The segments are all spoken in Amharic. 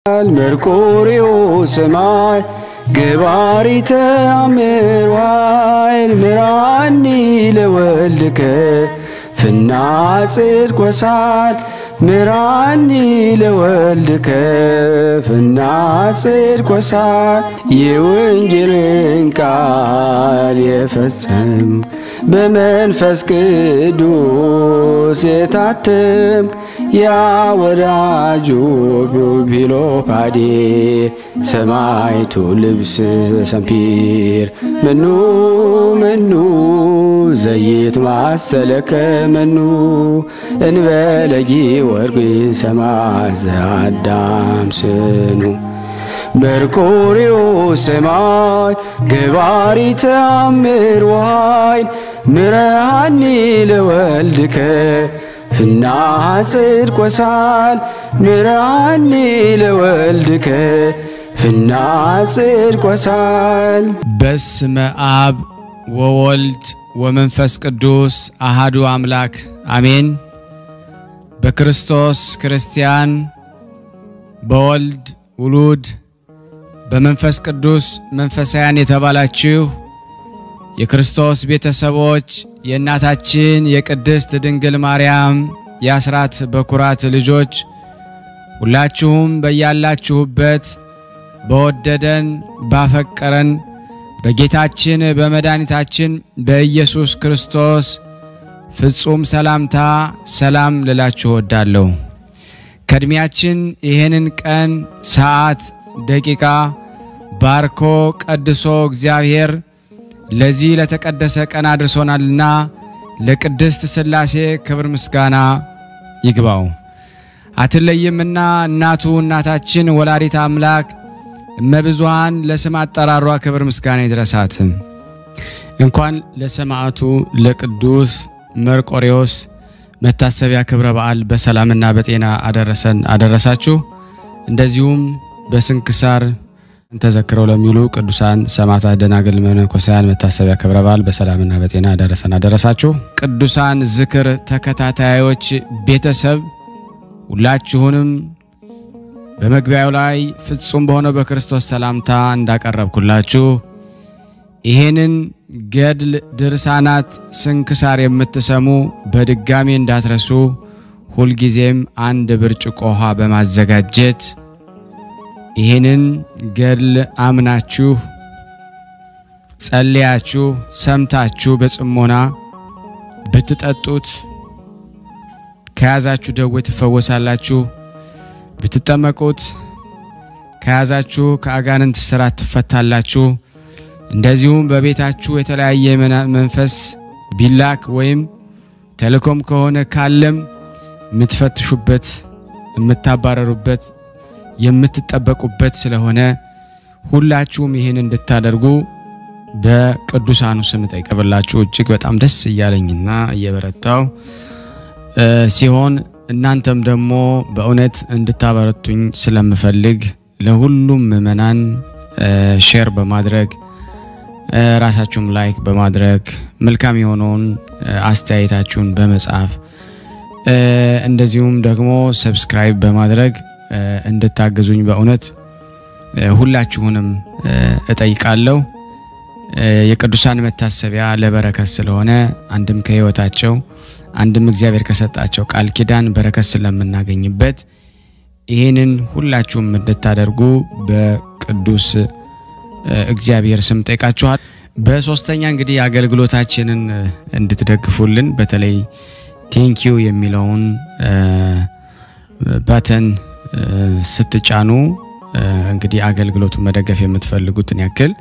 المركوريو سماي جباري تأمر وايل مراني لولدك في الناصر كوسال مراني لولدك في الناصر كوسال يوانجلين قال يفسم بمنفس قدوس يتعتم يا وراجو بيلو بادي سمايتو لبس سمبير منو زيت معسلك منو انبلجي ورقي سما زعدام سنو مركوريو سماي جباري تأمر وايل مراني لولدك في الناصر كوسال مراني لولدك في الناصر كوسال بسم آب وولد ومنفس قدوس أحدو أملاك آمين بكريستوس كريستيان بولد ولود بمنفس قدوس منفسيان يتبالاچو የክርስቶስ ቤተሰቦች የእናታችን የቅድስት ድንግል ማርያም የአስራት በኩራት ልጆች ሁላችሁም በያላችሁበት በወደደን ባፈቀረን በጌታችን በመድኃኒታችን በኢየሱስ ክርስቶስ ፍጹም ሰላምታ ሰላም ልላችሁ ወዳለሁ። ከድሚያችን ይሄንን ቀን ሰዓት ደቂቃ ባርኮ ቀድሶ እግዚአብሔር ለዚህ ለተቀደሰ ቀን አድርሶናልና ለቅድስት ሥላሴ ክብር ምስጋና ይግባው። አትለይምና እናታችን ወላዲተ አምላክ እመብዙሃን ለስም አጠራሯ ክብር ምስጋና ይድረሳት። እንኳን ለሰማዕቱ ለቅዱስ መርቆሬዎስ መታሰቢያ ክብረ በዓል በሰላምና በጤና አደረሳችሁ። እንደዚሁም በስንክሳር ተዘክረው ለሚሉ ቅዱሳን ሰማዕታት ደናግል መነኮሳያን መታሰቢያ ክብረ በዓል በሰላምና በጤና አደረሳችሁ። ቅዱሳን ዝክር ተከታታዮች ቤተሰብ ሁላችሁንም በመግቢያው ላይ ፍጹም በሆነው በክርስቶስ ሰላምታ እንዳቀረብኩላችሁ ይሄንን ገድል ድርሳናት ስንክሳር የምትሰሙ በድጋሚ እንዳትረሱ ሁሉ ጊዜም አንድ ብርጭቆ ውሃ በማዘጋጀት ይሄንን ገድል አምናችሁ ጸልያችሁ ሰምታችሁ በጽሞና ብትጠጡት ከያዛችሁ ደዌ ትፈወሳላችሁ። ብትጠመቁት ከያዛችሁ ከአጋንንት ስራት ትፈታላችሁ። እንደዚሁም በቤታችሁ የተለያየ መንፈስ ቢላክ ወይም ተልኮም ከሆነ ካለም ምትፈትሹበት የምታባረሩበት የምትጠበቁበት ስለሆነ ሁላችሁም ይሄን እንድታደርጉ በቅዱሳኑ ስም ጠይቀብላችሁ እጅግ በጣም ደስ እያለኝና እየበረታው ሲሆን እናንተም ደግሞ በእውነት እንድታበረቱኝ ስለምፈልግ ለሁሉም ምእመናን ሼር በማድረግ ራሳችሁም ላይክ በማድረግ መልካም የሆነውን አስተያየታችሁን በመጻፍ እንደዚሁም ደግሞ ሰብስክራይብ በማድረግ እንድታገዙኝ በእውነት ሁላችሁንም እጠይቃለሁ። የቅዱሳን መታሰቢያ ለበረከት ስለሆነ አንድም ከህይወታቸው አንድም እግዚአብሔር ከሰጣቸው ቃል ኪዳን በረከት ስለምናገኝበት ይሄንን ሁላችሁም እንድታደርጉ በቅዱስ እግዚአብሔር ስም ጠይቃችኋል። በሶስተኛ እንግዲህ አገልግሎታችንን እንድትደግፉልን በተለይ ቴንኪው የሚለውን ባተን ስትጫኑ እንግዲህ አገልግሎቱን መደገፍ የምትፈልጉትን ያክል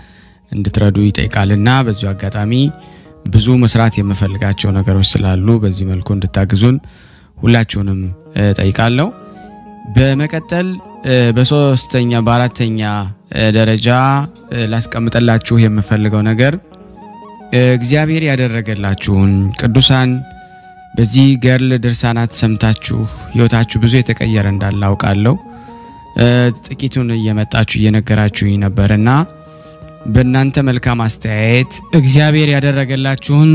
እንድትረዱ ይጠይቃልና በዚሁ አጋጣሚ ብዙ መስራት የምፈልጋቸው ነገሮች ስላሉ በዚህ መልኩ እንድታግዙን ሁላችሁንም ጠይቃለሁ። በመቀጠል በሶስተኛ በአራተኛ ደረጃ ላስቀምጥላችሁ የምፈልገው ነገር እግዚአብሔር ያደረገላችሁን ቅዱሳን በዚህ ገድል ድርሳናት ሰምታችሁ ህይወታችሁ ብዙ የተቀየረ እንዳለ አውቃለሁ። ጥቂቱን እየመጣችሁ እየነገራችሁኝ ነበርና በእናንተ መልካም አስተያየት እግዚአብሔር ያደረገላችሁን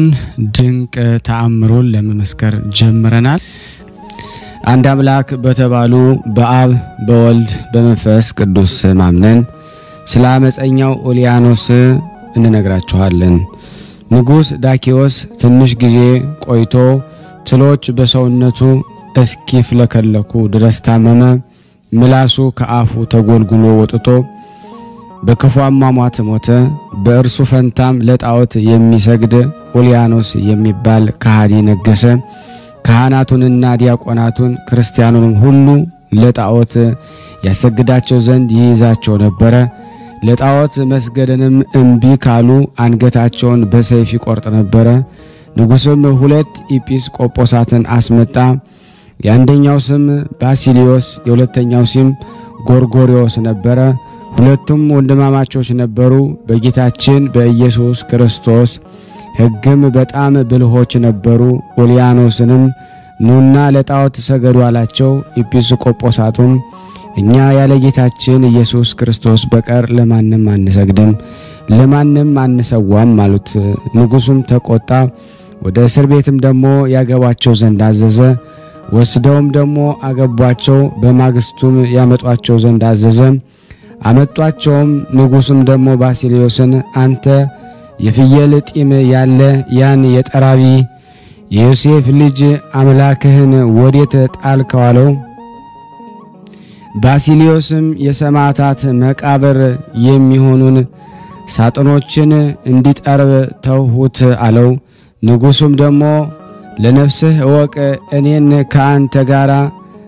ድንቅ ተአምሩን ለመመስከር ጀምረናል። አንድ አምላክ በተባሉ በአብ በወልድ በመንፈስ ቅዱስ ማምነን ስለ አመፀኛው ኦሊያኖስ እንነግራችኋለን። ንጉሥ ዳኪዎስ ትንሽ ጊዜ ቆይቶ ትሎች በሰውነቱ እስኪፍለከለኩ ድረስ ታመመ። ምላሱ ከአፉ ተጎልጉሎ ወጥቶ በክፉ አሟሟት ሞተ። በእርሱ ፈንታም ለጣዖት የሚሰግድ ኦሊያኖስ የሚባል ከሃዲ ነገሰ። ካህናቱንና ዲያቆናቱን ክርስቲያኑንም ሁሉ ለጣዖት ያሰግዳቸው ዘንድ ይይዛቸው ነበረ። ለጣዖት መስገድንም እምቢ ካሉ አንገታቸውን በሰይፍ ይቆርጥ ነበረ። ንጉሥም 2 ኤጲስቆጶሳትን አስመጣ። የአንደኛው ስም ባሲሊዮስ የሁለተኛው ስም ጎርጎርዮስ ነበረ። ሁለቱም ወንድማማቾች ነበሩ። በጌታችን በኢየሱስ ክርስቶስ ሕግም በጣም ብልሆች ነበሩ። ኦሊያኖስንም ኑና ለጣዖት ሰገዱ አላቸው። ኤጲስቆጶሳቱም እኛ ያለ ጌታችን ኢየሱስ ክርስቶስ በቀር ለማንም አንሰግድም፣ ለማንም አንሰዋም አሉት። ንጉሡም ተቆጣ። ወደ እስር ቤትም ደግሞ ያገቧቸው ዘንድ አዘዘ። ወስደውም ደግሞ አገቧቸው። በማግስቱም ያመጧቸው ዘንድ አዘዘ። አመጧቸውም። ንጉሡም ደግሞ ባሲሊዮስን አንተ የፍየል ጢም ያለ ያን የጠራቢ የዮሴፍ ልጅ አምላክህን ወዴት ጣልከው አለው። ባሲሊዮስም የሰማዕታት መቃብር የሚሆኑን ሳጥኖችን እንዲጠርብ ተውሁት አለው። ንጉሡም ደግሞ ለነፍስህ እወቅ፣ እኔን ከአንተ ጋር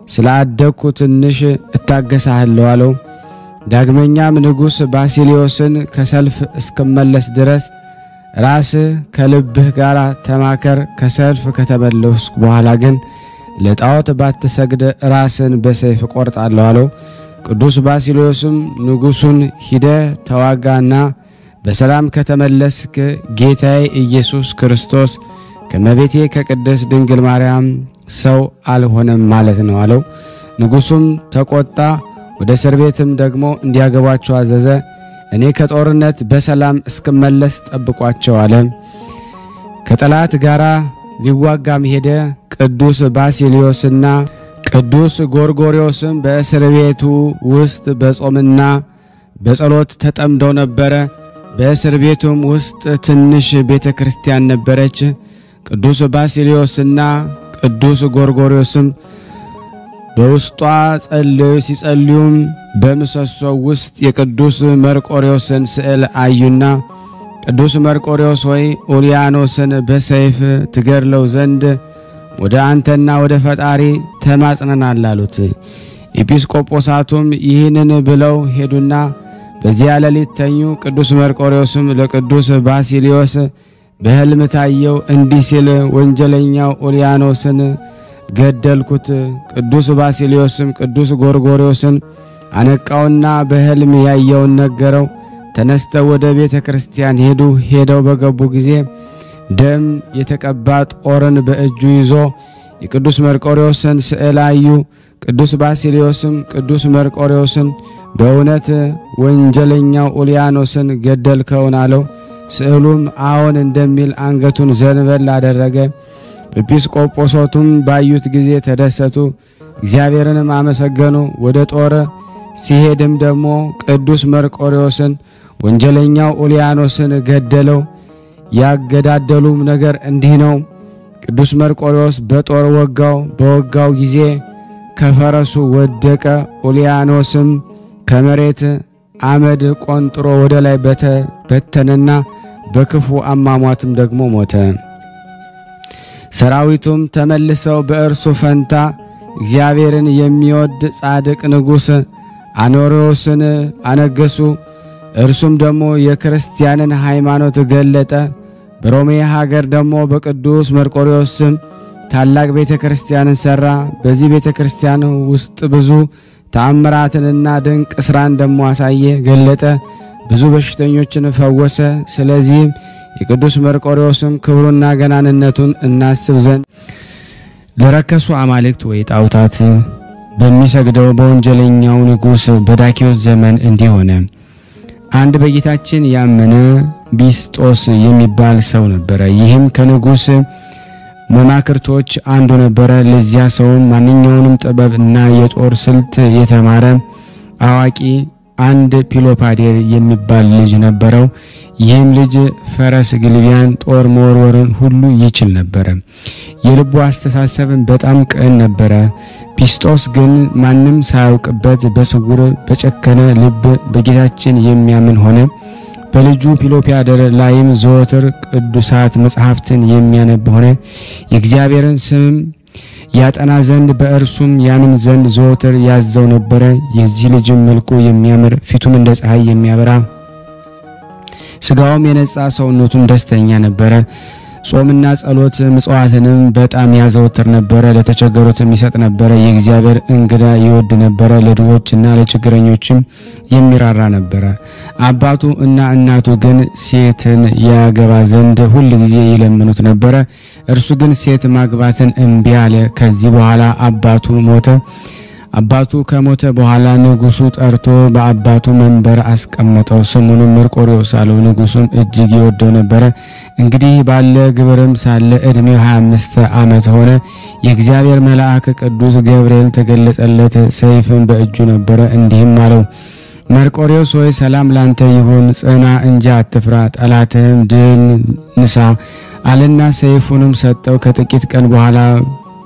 ስላደኩ ትንሽ እታገሳለሁ አለው። ዳግመኛም ንጉሥ ባሲሊዮስን ከሰልፍ እስከመለስ ድረስ ራስህ ከልብህ ጋር ተማከር፣ ከሰልፍ ከተመለስኩ በኋላ ግን ለጣዖት ባትሰግድ ራስን በሰይፍ ቆርጣለሁ አለው። ቅዱስ ባሲሊዮስም ንጉሡን ሂደ ተዋጋና በሰላም ከተመለስክ ጌታዬ ኢየሱስ ክርስቶስ ከመቤቴ ከቅድስት ድንግል ማርያም ሰው አልሆነም ማለት ነው አለው። ንጉሡም ተቆጣ። ወደ እስር ቤትም ደግሞ እንዲያገቧቸው አዘዘ። እኔ ከጦርነት በሰላም እስክመለስ ጠብቋቸው አለ። ከጠላት ጋራ ሊዋጋም ሄደ። ቅዱስ ባሲሊዮስና ቅዱስ ጎርጎርዮስም በእስር ቤቱ ውስጥ በጾምና በጸሎት ተጠምደው ነበረ። በእስር ቤቱም ውስጥ ትንሽ ቤተክርስቲያን ነበረች። ቅዱስ ባሲሊዮስና ቅዱስ ጎርጎርዮስም በውስጧ ሲጸልዩም በምሰሶ ውስጥ የቅዱስ መርቆሬዎስን ስዕል አዩና ቅዱስ መርቆሬዎስ ሆይ ኦሊያኖስን በሰይፍ ትገድለው ዘንድ ወደ አንተና ወደ ፈጣሪ ተማጽነናል አሉት። ኤጲስቆጶሳቱም ይህንን ብለው ሄዱና በዚያ ሌሊት ተኙ። ቅዱስ መርቆሬዎስም ለቅዱስ ባሲሊዮስ በሕልም ታየው፣ እንዲህ ሲል ወንጀለኛው ኦሊያኖስን ገደልኩት። ቅዱስ ባሲሊዮስም ቅዱስ ጎርጎርዮስን አነቃውና በሕልም ያየውን ነገረው። ተነስተው ወደ ቤተ ክርስቲያን ሄዱ። ሄደው በገቡ ጊዜ ደም የተቀባ ጦርን በእጁ ይዞ የቅዱስ መርቆሬዎስን ስዕል አዩ። ቅዱስ ባሲሊዮስም ቅዱስ መርቆሬዎስን በእውነት ወንጀለኛው ኦሊያኖስን ገደልከውን አለው። ስዕሉም አዎን እንደሚል አንገቱን ዘንበል አደረገ። ኤጲስቆጶሳቱም ባዩት ጊዜ ተደሰቱ፣ እግዚአብሔርንም አመሰገኑ። ወደ ጦር ሲሄድም ደግሞ ቅዱስ መርቆሬዎስን ወንጀለኛው ኦሊያኖስን ገደለው። ያገዳደሉም ነገር እንዲህ ነው። ቅዱስ መርቆሬዎስ በጦር ወጋው። በወጋው ጊዜ ከፈረሱ ወደቀ። ኦሊያኖስም ከመሬት አመድ ቆንጥሮ ወደ ላይ በተነና በክፉ አሟሟትም ደግሞ ሞተ። ሰራዊቱም ተመልሰው በእርሱ ፈንታ እግዚአብሔርን የሚወድ ጻድቅ ንጉሥ አኖሪዎስን አነገሱ። እርሱም ደግሞ የክርስቲያንን ሃይማኖት ገለጠ። በሮሜ ሀገር ደግሞ በቅዱስ መርቆሬዎስ ስም ታላቅ ቤተክርስቲያንን ሰራ። በዚህ ቤተክርስቲያን ውስጥ ብዙ ተአምራትንና ድንቅ ስራን ደግሞ አሳየ፣ ገለጠ። ብዙ በሽተኞችን ፈወሰ። ስለዚህም የቅዱስ መርቆሬዎስም ክብሩና ገናንነቱን እናስብ ዘንድ ለረከሱ አማልክት ወይ ጣዖታት በሚሰግደው በወንጀለኛው ንጉሥ በዳኪዎስ ዘመን እንዲህ ሆነ። አንድ በጌታችን ያመነ ቢስጦስ የሚባል ሰው ነበረ። ይህም ከንጉሥ መማክርቶች አንዱ ነበረ። ለዚያ ሰው ማንኛውንም ጥበብና የጦር ስልት የተማረ አዋቂ አንድ ፒሎፓዴር የሚባል ልጅ ነበረው። ይህም ልጅ ፈረስ ግልቢያን፣ ጦር መወርወርን ሁሉ ይችል ነበር። የልቡ አስተሳሰብን በጣም ቅን ነበረ። ጲስጦስ ግን ማንም ሳያውቅበት በስውር በጨከነ ልብ በጌታችን የሚያምን ሆነ። በልጁ ፒሎፓዴር ላይም ዘወትር ቅዱሳት መጻሕፍትን የሚያነብ ሆነ። የእግዚአብሔርን ስም ያጠና ዘንድ በእርሱም ያምን ዘንድ ዘወትር ያዘው ነበረ። የዚህ ልጅ መልኩ የሚያምር ፊቱም እንደ ፀሐይ የሚያበራ ስጋውም የነጻ ሰውነቱም ደስተኛ ነበረ። ጾምና ጸሎት ምጽዋትንም በጣም ያዘወትር ነበረ። ለተቸገሩትም ይሰጥ ነበረ። የእግዚአብሔር እንግዳ ይወድ ነበረ። ለድሆችና ለችግረኞችም የሚራራ ነበረ። አባቱ እና እናቱ ግን ሴትን ያገባ ዘንድ ሁል ጊዜ ይለምኑት ነበረ። እርሱ ግን ሴት ማግባትን እምቢ አለ። ከዚህ በኋላ አባቱ ሞተ። አባቱ ከሞተ በኋላ ንጉሱ ጠርቶ በአባቱ መንበር አስቀመጠው። ስሙንም መርቆሬዎስ አለው። ንጉሱም እጅግ ይወደው ነበረ። እንግዲህ ባለ ግብርም ሳለ እድሜው 25 ዓመት ሆነ። የእግዚአብሔር መልአክ ቅዱስ ገብርኤል ተገለጸለት። ሰይፍም በእጁ ነበረ። እንዲህም አለው፣ መርቆሬዎስ ሆይ ሰላም ላንተ ይሁን፣ ጽና እንጂ አትፍራ፣ ጠላትህም ድል ንሳ አለና ሰይፉንም ሰጠው። ከጥቂት ቀን በኋላ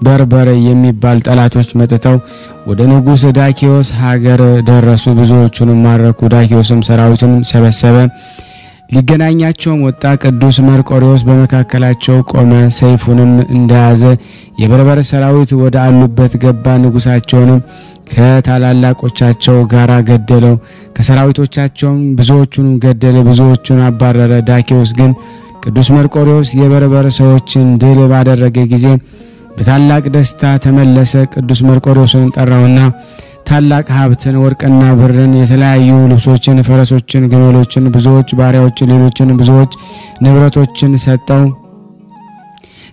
በርበረ የሚባል ጠላቶች መጥተው ወደ ንጉስ ዳኪዮስ ሀገር ደረሱ። ብዙዎቹንም ማረኩ። ዳኪዮስም ሰራዊቱን ሰበሰበ፣ ሊገናኛቸውም ወጣ። ቅዱስ መርቆሬዎስ በመካከላቸው ቆመ። ሰይፉንም እንደያዘ የበርበረ ሰራዊት ወደ አሉበት ገባ። ንጉሳቸውንም ከታላላቆቻቸው ጋር ገደለው። ከሰራዊቶቻቸውም ብዙዎቹን ገደለ፣ ብዙዎቹን አባረረ። ዳኪዮስ ግን ቅዱስ መርቆሬዎስ የበርበረ ሰዎችን ድል ባደረገ ጊዜ በታላቅ ደስታ ተመለሰ። ቅዱስ መርቆሬዎስን ጠራውና ታላቅ ሀብትን፣ ወርቅና ብርን፣ የተለያዩ ልብሶችን፣ ፈረሶችን፣ ግመሎችን፣ ብዙዎች ባሪያዎችን፣ ሌሎችን ብዙዎች ንብረቶችን ሰጠው።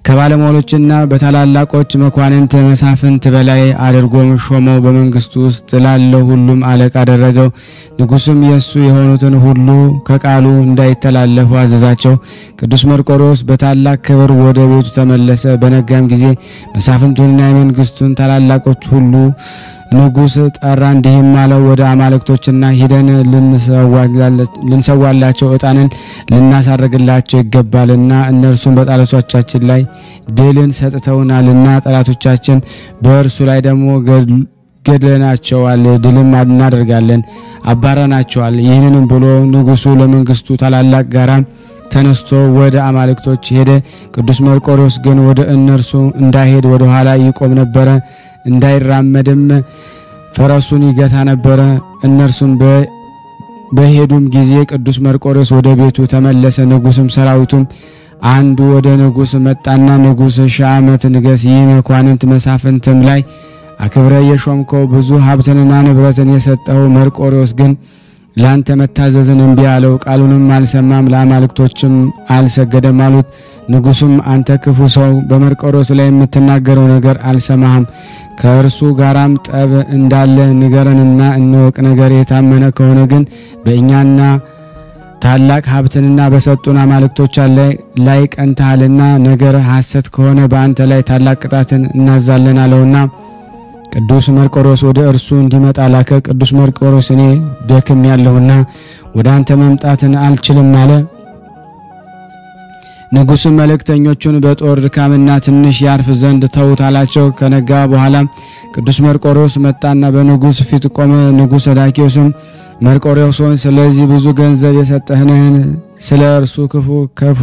ከባለሟሎችና በታላላቆች መኳንንት መሳፍንት በላይ አድርጎም ሾመው። በመንግስቱ ውስጥ ላለው ሁሉም አለቃ አደረገው። ንጉሱም የሱ የሆኑትን ሁሉ ከቃሉ እንዳይተላለፉ አዘዛቸው። ቅዱስ መርቆሬዎስ በታላቅ ክብር ወደ ቤቱ ተመለሰ። በነጋም ጊዜ መሳፍንቱንና የመንግስቱን ታላላቆች ሁሉ ንጉስ ጠራ። እንዲህም አለው፣ ወደ አማልክቶችና ሂደን ልንሰዋላቸው ዕጣንን ልናሳርግላቸው ይገባልና እነርሱም በጠላቶቻችን ላይ ድልን ሰጥተውናልና ጠላቶቻችን በእርሱ ላይ ደግሞ ገድለናቸዋል፣ ድልም እናደርጋለን፣ አባረናቸዋል። ይህንንም ብሎ ንጉሱ ለመንግስቱ ታላላቅ ጋራ ተነስቶ ወደ አማልክቶች ሄደ። ቅዱስ መርቆሬዎስ ግን ወደ እነርሱ እንዳይሄድ ወደ ኋላ ይቆም ነበረ። እንዳይራመድም ፈረሱን ይገታ ነበረ። እነርሱም በሄዱም ጊዜ ቅዱስ መርቆሬዎስ ወደ ቤቱ ተመለሰ። ንጉስም ሰራዊቱም አንዱ ወደ ንጉስ መጣና ንጉስ 1000 ዓመት ንገስ፣ ይህ መኳንንት መሳፍንትም ላይ አክብረ የሾምከው ብዙ ሀብትንና ንብረትን የሰጠው መርቆሬዎስ ግን ላንተ መታዘዝን እምቢ አለው። ቃሉንም አልሰማም፣ ለአማልክቶችም አልሰገደም አሉት። ንጉሱም አንተ ክፉ ሰው በመርቆሬዎስ ላይ የምትናገረው ነገር አልሰማህም። ከእርሱ ጋራም ጠብ እንዳለ ንገረንና እንወቅ። ነገር የታመነ ከሆነ ግን በእኛና ታላቅ ሀብትንና በሰጡን አማልክቶች ላይ ቀንተሃልና፣ ነገር ሐሰት ከሆነ በአንተ ላይ ታላቅ ቅጣትን እናዛለን አለውና ቅዱስ መርቆሬዎስ ወደ እርሱ እንዲመጣ ላከ። ቅዱስ መርቆሬዎስ እኔ ደክም ያለሁና ወደ አንተ መምጣትን አልችልም አለ። ንጉስም መልእክተኞቹን በጦር ድካምና ትንሽ ያርፍ ዘንድ ተውት አላቸው። ከነጋ በኋላ ቅዱስ መርቆሬዎስ መጣና በንጉስ ፊት ቆመ። ንጉስ ዳኪዮስም መርቆሬዎስ ሆይ ስለዚህ ብዙ ገንዘብ የሰጠህንን፣ ስለ እርሱ ከፍ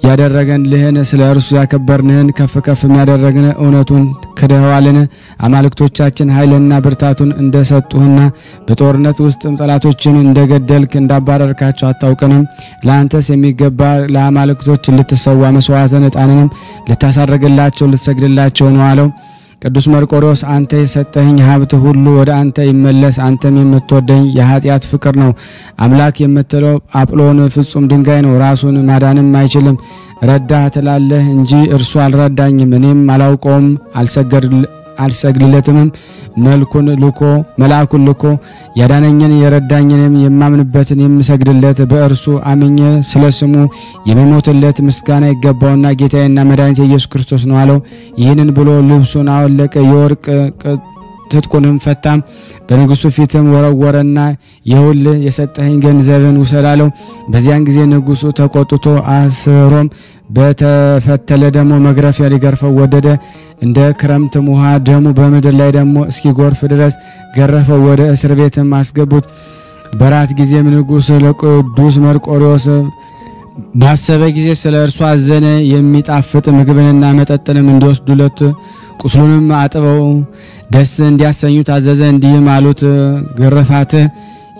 ያደረገንልህን፣ ስለ እርሱ ያከበርንህን ከፍ ያደረግን እውነቱን ክደኸዋልን? አማልክቶቻችን ኃይልና ብርታቱን እንደሰጡህና በጦርነት ውስጥም ጠላቶችን እንደገደልክ እንዳባረርካቸው አታውቅንም? ለአንተስ የሚገባ ለአማልክቶች ልትሰዋ መስዋዕትን ዕጣንንም ልታሳርግላቸው ልትሰግድላቸው ነው አለው። ቅዱስ መርቆሬዎስ አንተ የሰጠኸኝ ሀብት ሁሉ ወደ አንተ ይመለስ። አንተም የምትወደኝ የኃጢአት ፍቅር ነው። አምላክ የምትለው አጵሎን ፍጹም ድንጋይ ነው፣ ራሱን ማዳንም አይችልም። ረዳህ ትላለህ እንጂ እርሱ አልረዳኝም፣ እኔም አላውቀውም አልሰግድለትም። መልአኩን ልኮ ያዳነኝን የረዳኝንም የማምንበትን የምሰግድለት በእርሱ አምኜ ስለስሙ የሚሞትለት ምስጋና ይገባውና ጌታዬና መድኃኒቴ ኢየሱስ ክርስቶስ ነው አለው። ይህንን ብሎ ልብሱን አወለቀ፣ የወርቅ ትጥቁንም ፈታ፣ በንጉሱ ፊትም ወረወረና ይኸውልህ የሰጠኸኝ ገንዘብን ውሰድ አለው። በዚያን ጊዜ ንጉሱ ተቆጥቶ አስሮም በተፈተለ ደሞ መግረፊያ ሊገርፈው ወደደ። እንደ ክረምትም ውሃ ደሙ በምድር ላይ ደግሞ እስኪጎርፍ ድረስ ገረፈው፣ ወደ እስር ቤትም አስገቡት። በራት ጊዜም ንጉሥ ለቅዱስ መርቆሬዎስ ባሰበ ጊዜ ስለ እርሱ አዘነ። የሚጣፍጥ ምግብንና መጠጥንም እንዲወስዱለት ቁስሉንም አጥበው ደስ እንዲያሰኙ ታዘዘ። እንዲህም አሉት፣ ግርፋትህ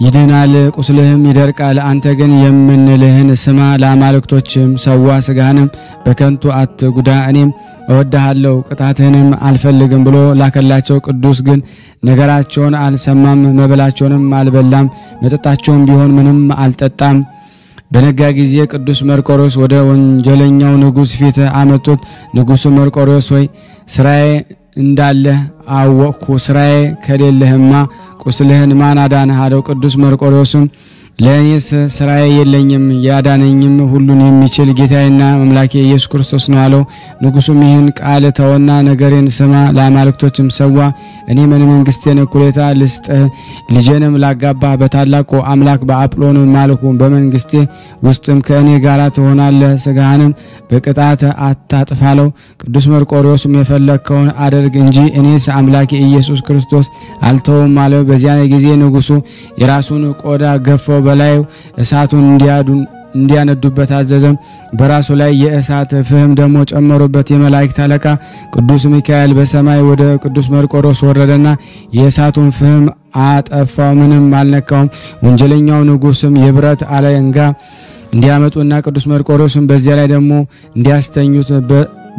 ይድናል፣ ቁስልህም ይደርቃል። አንተ ግን የምንልህን ስማ፣ ለአማልክቶችም ሰዋ፣ ስጋህንም በከንቱ አትጉዳ። እኔም እወድሃለሁ፣ ቅጣትህንም አልፈልግም ብሎ ላከላቸው። ቅዱስ ግን ነገራቸውን አልሰማም፣ መብላቸውንም አልበላም፣ መጠጣቸውም ቢሆን ምንም አልጠጣም። በነጋ ጊዜ ቅዱስ መርቆሬዎስ ወደ ወንጀለኛው ንጉሥ ፊት አመጡት። ንጉሡ መርቆሬዎስ ሆይ ስራዬ እንዳለህ አወቅኩ፣ ስራዬ ከሌለህማ ቁስልህን ማን አዳነህ አለው። ቅዱስ መርቆሬዎስም ለእኔስ ስራዬ የለኝም፣ ያዳነኝም ሁሉን የሚችል ጌታዬና አምላኬ ኢየሱስ ክርስቶስ ነው አለው። ንጉሡም ይህን ቃል ተወና ነገሬን ስማ፣ ለአማልክቶችም ሰዋ፣ እኔ መንግሥቴን እኩሌታ ልስጥህ፣ ልጄንም ላጋባህ በታላቁ አምላክ በአጵሎን ማልኩ፣ በመንግሥቴ ውስጥም ከእኔ ጋር ትሆናለህ፣ ስጋህንም በቅጣት አታጥፋለው። ቅዱስ መርቆሬዎስም የፈለግከውን አደርግ እንጂ እኔስ አምላኬ ኢየሱስ ክርስቶስ አልተውም አለው። በዚያን ጊዜ ንጉሡ የራሱን ቆዳ ገፈው በላዩ እሳቱን እንዲያነዱበት አዘዘም። በራሱ ላይ የእሳት ፍህም ደግሞ ጨመሩበት። የመላእክት አለቃ ቅዱስ ሚካኤል በሰማይ ወደ ቅዱስ መርቆሬዎስ ወረደና የእሳቱን ፍህም አጠፋው፣ ምንም አልነካውም። ወንጀለኛው ንጉሥም የብረት አለንጋ እንዲያመጡና ቅዱስ መርቆሬዎስም በዚያ ላይ ደግሞ እንዲያስተኙት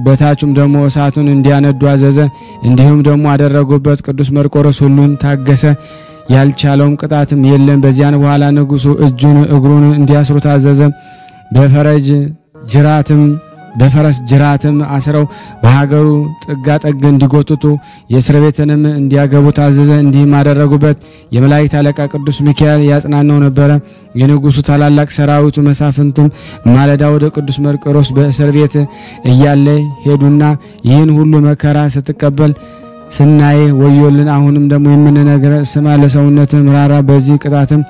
በታቹም ደግሞ እሳቱን እንዲያነዱ አዘዘ። እንዲሁም ደግሞ አደረጉበት። ቅዱስ መርቆሬዎስ ሁሉን ታገሰ፣ ያልቻለውም ቅጣትም የለም። በዚያን በኋላ ንጉሡ እጁን እግሩን እንዲያስሩ ታዘዘ። በፈረስ ጅራትም አስረው በሀገሩ ጥጋጠግ እንዲጎትቱ የእስር ቤትንም እንዲያገቡ ታዘዘ። እንዲህም አደረጉበት። የመላእክት አለቃ ቅዱስ ሚካኤል ያጽናናው ነበረ። የንጉሡ ታላላቅ ሰራዊቱ መሳፍንቱም ማለዳ ወደ ቅዱስ መርቆሬዎስ በእስር ቤት እያለ ሄዱና ይህን ሁሉ መከራ ስትቀበል ስናይ ወዮልን፣ አሁንም ደግሞ የምንነግረ ስማ፣ ለሰውነት ምራራ፣ በዚህ ቅጣትም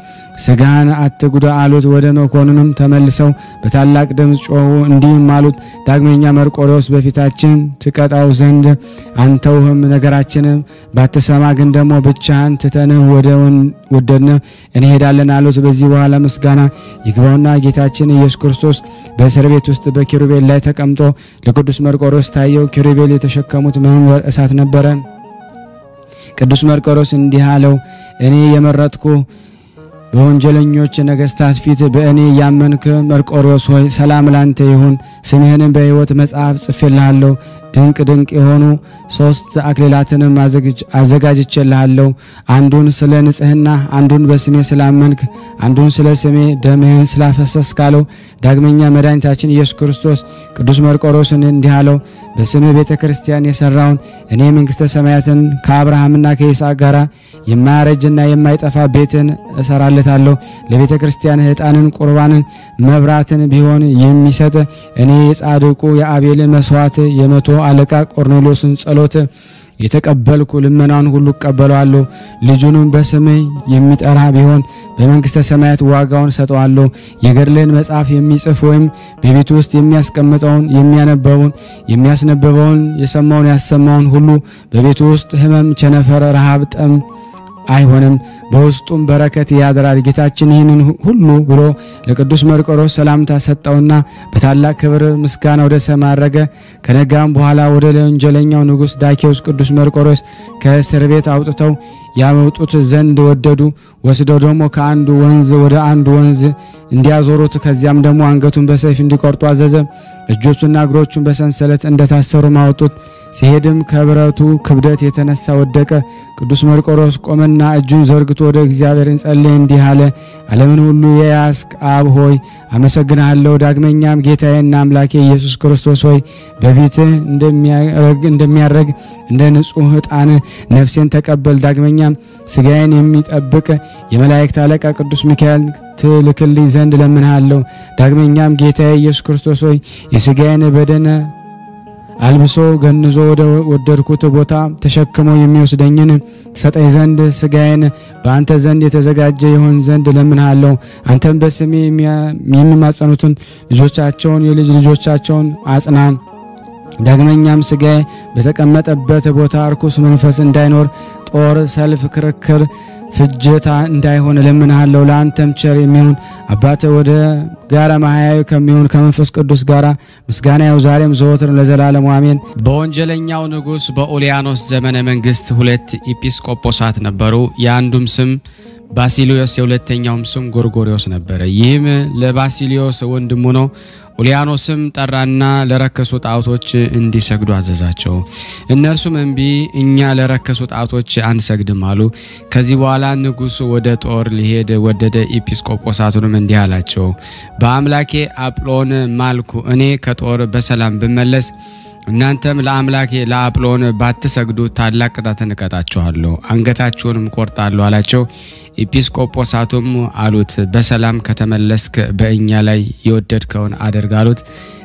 ስጋህን አትጉዳ አሉት። ወደ መኮንኑም ተመልሰው በታላቅ ድምፅ ጮሁ፣ እንዲህም አሉት፣ ዳግመኛ መርቆሬዎስ በፊታችን ትቀጣው ዘንድ አንተውህም፣ ነገራችንም ባትሰማ ግን ደግሞ ብቻህን ትተንህ ወደ ወደድንህ እንሄዳለን አሉት። በዚህ በኋላ ምስጋና ይግባውና ጌታችን ኢየሱስ ክርስቶስ በእስር ቤት ውስጥ በኪሩቤል ላይ ተቀምጦ ለቅዱስ መርቆሬዎስ ታየው። ኪሩቤል የተሸከሙት መንበር እሳት ነበረ። ቅዱስ መርቆሬዎስ እንዲህ አለው፣ እኔ የመረጥኩ በወንጀለኞች ነገስታት ፊት በእኔ ያመንክ መርቆሬዎስ ሆይ ሰላም ላንተ ይሁን። ስምህንም በሕይወት መጽሐፍ ጽፌልሃለሁ። ድንቅ ድንቅ የሆኑ 3 አክሊላትንም አዘጋጅቼልሃለሁ። አንዱን ስለ ንጽህና፣ አንዱን በስሜ ስላመንክ፣ አንዱን ስለ ስሜ ደምህን ስላፈሰስክ አለው። ዳግመኛ መድኃኒታችን ኢየሱስ ክርስቶስ ቅዱስ መርቆሬዎስን እንዲህ አለው፣ በስምህ ቤተ ክርስቲያን የሰራውን እኔ መንግሥተ ሰማያትን ከአብርሃምና ከይስሐቅ ጋር የማያረጅና የማይጠፋ ቤትን እሰራለታለሁ። ለቤተ ክርስቲያን ዕጣንን፣ ቁርባንን፣ መብራትን ቢሆን የሚሰጥ እኔ የጻድቁ የአቤልን መስዋዕት የመቶ አለቃ ቆርኔሌዎስን ጸሎት የተቀበልኩ ልመናውን ሁሉ እቀበለዋለሁ። ልጁንም በስምህ የሚጠራ ቢሆን በመንግሥተ ሰማያት ዋጋውን ሰጠዋለሁ። የገድልን መጽሐፍ የሚጽፍ ወይም በቤቱ ውስጥ የሚያስቀምጠውን፣ የሚያነበውን፣ የሚያስነበበውን፣ የሰማውን ያሰማውን ሁሉ በቤቱ ውስጥ ሕመም፣ ቸነፈር፣ ረሃብ፣ ጠም አይሆንም፣ በውስጡም በረከት ያድራል። ጌታችን ይህንን ሁሉ ብሎ ለቅዱስ መርቆሬዎስ ሰላምታ ሰጠውና በታላቅ ክብር ምስጋና ወደ ሰማይ አረገ። ከነጋም በኋላ ወደ ወንጀለኛው ንጉሥ ዳኪዎስ ቅዱስ መርቆሬዎስ ከእስር ቤት አውጥተው ያመጡት ዘንድ ወደዱ። ወስደው ደግሞ ከአንዱ ወንዝ ወደ አንዱ ወንዝ እንዲያዞሩት፣ ከዚያም ደግሞ አንገቱን በሰይፍ እንዲቆርጡ አዘዘ። እጆቹና እግሮቹን በሰንሰለት እንደታሰሩ ማወጡት። ሲሄድም ከብረቱ ክብደት የተነሳ ወደቀ። ቅዱስ መርቆሬዎስ ቆመና እጁን ዘርግቶ ወደ እግዚአብሔር ጸለየ፣ እንዲህ አለ። ዓለምን ሁሉ የያዝክ አብ ሆይ አመሰግናለሁ። ዳግመኛም ጌታዬና አምላኬ ኢየሱስ ክርስቶስ ሆይ በፊትህ እንደሚያረግ እንደ ንጹህ ዕጣን ነፍሴን ተቀበል። ዳግመኛም ስጋዬን የሚጠብቅ የመላእክት አለቃ ቅዱስ ሚካኤል ትልክልኝ ዘንድ ለምንሃለሁ። ዳግመኛም ጌታዬ ኢየሱስ ክርስቶስ ሆይ የስጋዬን በደነ አልብሶ ገንዞ ወደ ወደድኩት ቦታ ተሸክሞ የሚወስደኝን ሰጠኝ ዘንድ ስጋዬን በአንተ ዘንድ የተዘጋጀ ይሆን ዘንድ ለምንሃለሁ። አንተም በስሜ የሚማጸኑትን ልጆቻቸውን የልጅ ልጆቻቸውን አጽናን። ዳግመኛም ስጋዬ በተቀመጠበት ቦታ ርኩስ መንፈስ እንዳይኖር፣ ጦር፣ ሰልፍ፣ ክርክር፣ ፍጅታ እንዳይሆን ለምንሃለሁ። ለአንተም ቸር የሚሆን አባቴ ወደ ጋራ ማህያዊ ከሚሆን ከመንፈስ ቅዱስ ጋራ ምስጋና ይሁን ዛሬም ዘወትር ለዘላለሙ አሜን። በወንጀለኛው ንጉስ በኡልያኖስ ዘመነ መንግስት 2 ኤጲስቆጶሳት ነበሩ። የአንዱም ስም ባሲሊዮስ የሁለተኛውም ስም ጎርጎርዮስ ነበር። ይህም ለባሲሊዮስ ወንድሙ ነው። ኡልያኖስም ጠራና ለረከሱ ጣዖቶች እንዲሰግዱ አዘዛቸው። እነርሱም እንቢ እኛ ለረከሱ ጣዖቶች አንሰግድም አሉ። ከዚህ በኋላ ንጉስ ወደ ጦር ሊሄድ ወደደ። ኤጲስቆጶሳቱንም እንዲህ አላቸው፣ በአምላኬ አጵሎን ማልኩ። እኔ ከጦር በሰላም ብመለስ እናንተም ለአምላኬ ለአጵሎን ባትሰግዱ ታላቅ ቅጣትን እቀጣችኋለሁ፣ አንገታችሁንም ቆርጣለሁ አላቸው። ኤጲስቆጶሳቱም አሉት፣ በሰላም ከተመለስክ በእኛ ላይ የወደድከውን አድርግ አሉት።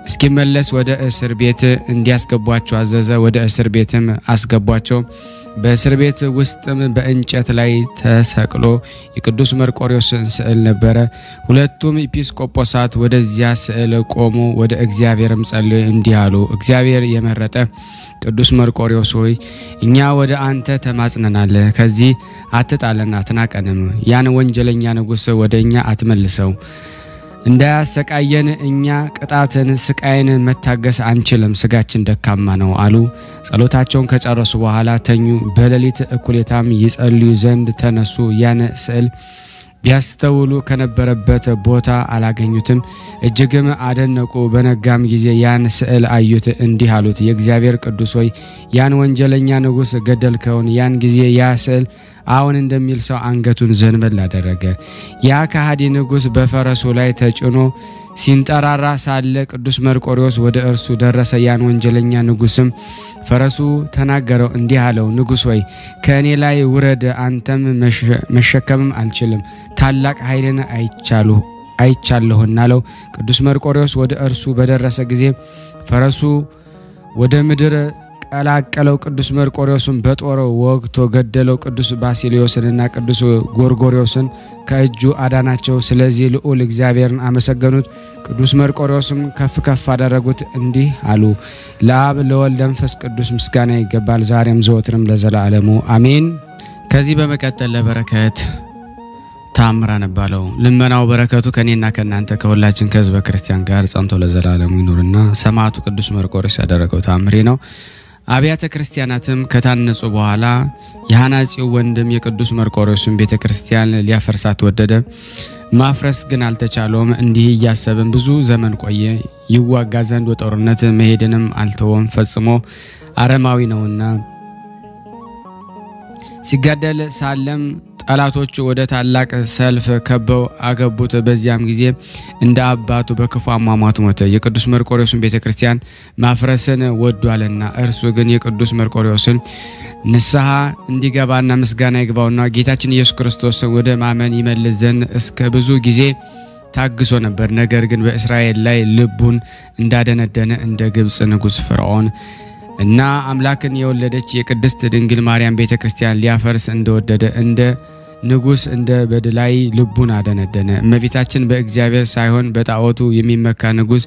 እስኪመለስ ወደ እስር ቤት እንዲያስገቧቸው አዘዘ። ወደ እስር ቤትም አስገቧቸው። በእስር ቤት ውስጥም በእንጨት ላይ ተሰቅሎ የቅዱስ መርቆሬዎስ ስዕል ነበረ። ሁለቱም ኤጲስቆጶሳት ወደዚያ ስዕል ቆሙ። ወደ እግዚአብሔርም ጸለዩ፣ እንዲህ አሉ፣ እግዚአብሔር የመረጠ ቅዱስ መርቆሬዎስ ሆይ እኛ ወደ አንተ ተማጽነናል። ከዚህ አትጣለን አትናቀንም። ያን ወንጀለኛ ንጉስ ወደኛ አትመልሰው። እንዳያሰቃየን እኛ ቅጣትን ስቃይን መታገስ አንችልም፣ ስጋችን ደካማ ነው አሉ። ጸሎታቸውን ከጨረሱ በኋላ ተኙ። በሌሊት እኩሌታም ይጸልዩ ዘንድ ተነሱ። ያን ስዕል ቢያስተውሉ ከነበረበት ቦታ አላገኙትም። እጅግም አደነቁ። በነጋም ጊዜ ያን ስዕል አዩት። እንዲህ አሉት፣ የእግዚአብሔር ቅዱስ ሆይ ያን ወንጀለኛ ንጉስ ገደልከውን። ያን ጊዜ ያ ስዕል አሁን እንደሚል ሰው አንገቱን ዘንበል አደረገ። ያ ከሃዲ ንጉስ በፈረሱ ላይ ተጭኖ ሲንጠራራ ሳለ ቅዱስ መርቆሬዎስ ወደ እርሱ ደረሰ። ያን ወንጀለኛ ንጉስም ፈረሱ ተናገረው፣ እንዲህ አለው፣ ንጉስ ሆይ ከእኔ ላይ ውረድ፣ አንተም መሸከምም አልችልም፣ ታላቅ ኃይልን አይቻለሁና አለው። ቅዱስ መርቆሬዎስ ወደ እርሱ በደረሰ ጊዜ ፈረሱ ወደ ምድር ቀላቀለው። ቅዱስ መርቆሬዎስን በጦር ወግቶ ገደለው። ቅዱስ ባሲሊዮስንና ቅዱስ ጎርጎርዮስን ከእጁ አዳናቸው። ስለዚህ ልዑል እግዚአብሔርን አመሰገኑት። ቅዱስ መርቆሬዎስም ከፍ ከፍ አደረጉት፣ እንዲህ አሉ፣ ለአብ ለወልድ ለመንፈስ ቅዱስ ምስጋና ይገባል፣ ዛሬም ዘወትርም ለዘላለሙ አሜን። ከዚህ በመቀጠል ለበረከት ታምራን ባለው ልመናው በረከቱ ከኔና ከናንተ ከሁላችን ከህዝበ ክርስቲያን ጋር ጸንቶ ለዘላለሙ ይኑርና ሰማዕቱ ቅዱስ መርቆሬዎስ ያደረገው ታምሪ ነው። አብያተ ክርስቲያናትም ከታነጹ በኋላ የሐናጺው ወንድም የቅዱስ መርቆሬዎስን ቤተክርስቲያን ሊያፈርሳት ወደደ። ማፍረስ ግን አልተቻለውም። እንዲህ እያሰበን ብዙ ዘመን ቆየ። ይዋጋ ዘንድ ወጦርነት መሄድንም አልተወም፣ ፈጽሞ አረማዊ ነውና። ሲጋደል ሳለም ጠላቶቹ ወደ ታላቅ ሰልፍ ከበው አገቡት። በዚያም ጊዜ እንደ አባቱ በክፉ አሟሟት ሞተ። የቅዱስ መርቆሬዎስን ቤተክርስቲያን ማፍረስን ወዷልና እርሱ ግን የቅዱስ መርቆሬዎስን ንስሐ እንዲገባና ምስጋና ይግባውና ጌታችን ኢየሱስ ክርስቶስ ወደ ማመን ይመልስ ዘንድ እስከ ብዙ ጊዜ ታግሶ ነበር። ነገር ግን በእስራኤል ላይ ልቡን እንዳደነደነ እንደ ግብጽ ንጉስ ፈርዖን እና አምላክን የወለደች የቅድስት ድንግል ማርያም ቤተክርስቲያን ሊያፈርስ እንደወደደ እንደ ንጉስ እንደ በድላይ ልቡን አደነደነ። እመቤታችን በእግዚአብሔር ሳይሆን በጣዖቱ የሚመካ ንጉስ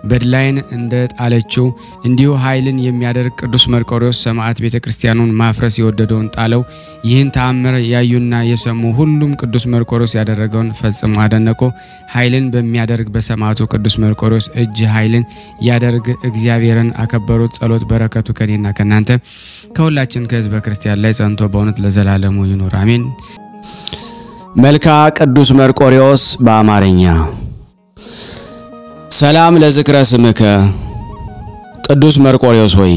በድላይን እንደ ጣለችው እንዲሁ ኃይልን የሚያደርግ ቅዱስ መርቆሬዎስ ሰማዕት ቤተክርስቲያኑን ማፍረስ የወደደውን ጣለው። ይህን ተአምር ያዩና የሰሙ ሁሉም ቅዱስ መርቆሬዎስ ያደረገውን ፈጽሞ አደነቁ። ኃይልን በሚያደርግ በሰማዕቱ ቅዱስ መርቆሬዎስ እጅ ኃይልን ያደርግ እግዚአብሔርን አከበሩት። ጸሎት በረከቱ ከኔና ከናንተ ከሁላችን ከህዝበ ክርስቲያን ላይ ጸንቶ በእውነት ለዘላለሙ ይኑር አሜን። መልክዓ ቅዱስ መርቆሬዎስ በአማርኛ ሰላም ለዝክረ ስምከ ቅዱስ መርቆሬዎስ ሆይ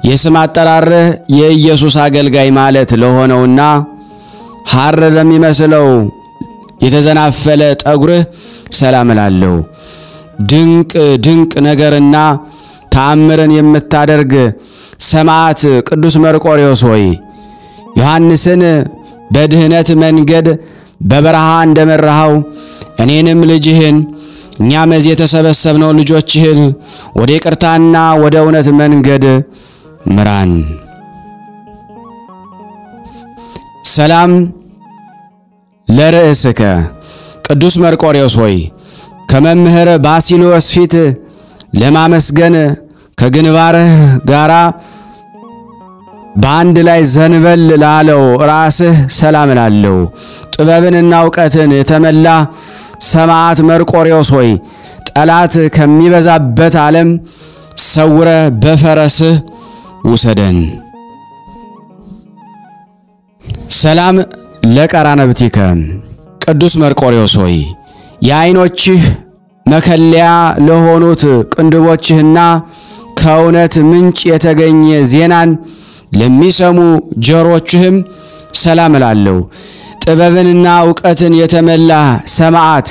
የስም አጠራርህ የኢየሱስ አገልጋይ ማለት ለሆነውና ሐር ለሚመስለው የተዘናፈለ ጠጉርህ ሰላም እላለሁ። ድንቅ ነገርና ተአምርን የምታደርግ ሰማዕት ቅዱስ መርቆሬዎስ ሆይ ዮሐንስን በድህነት መንገድ በበረሃ እንደመራኸው እኔንም ልጅህን እኛም እዚህ የተሰበሰብነው ልጆችህን ወደ ይቅርታና ወደ እውነት መንገድ ምራን። ሰላም ለርእስከ ቅዱስ መርቆሬዎስ ሆይ ከመምህር ባሲሊዮስ ፊት ለማመስገን ከግንባርህ ጋራ በአንድ ላይ ዘንበል ላለው ራስህ ሰላም እላለሁ። ጥበብንና ዕውቀትን የተመላ ሰማዕት መርቆሬዎስ ሆይ ጠላት ከሚበዛበት ዓለም ሰውረ በፈረስህ ውሰደን። ሰላም ለቀራነብቲከ ቅዱስ መርቆሬዎስ ሆይ የዓይኖችህ መከለያ ለሆኑት ቅንድቦችህና ከእውነት ምንጭ የተገኘ ዜናን ለሚሰሙ ጆሮችህም ሰላም እላለሁ። ጥበብንና ዕውቀትን የተመላ ሰማዕት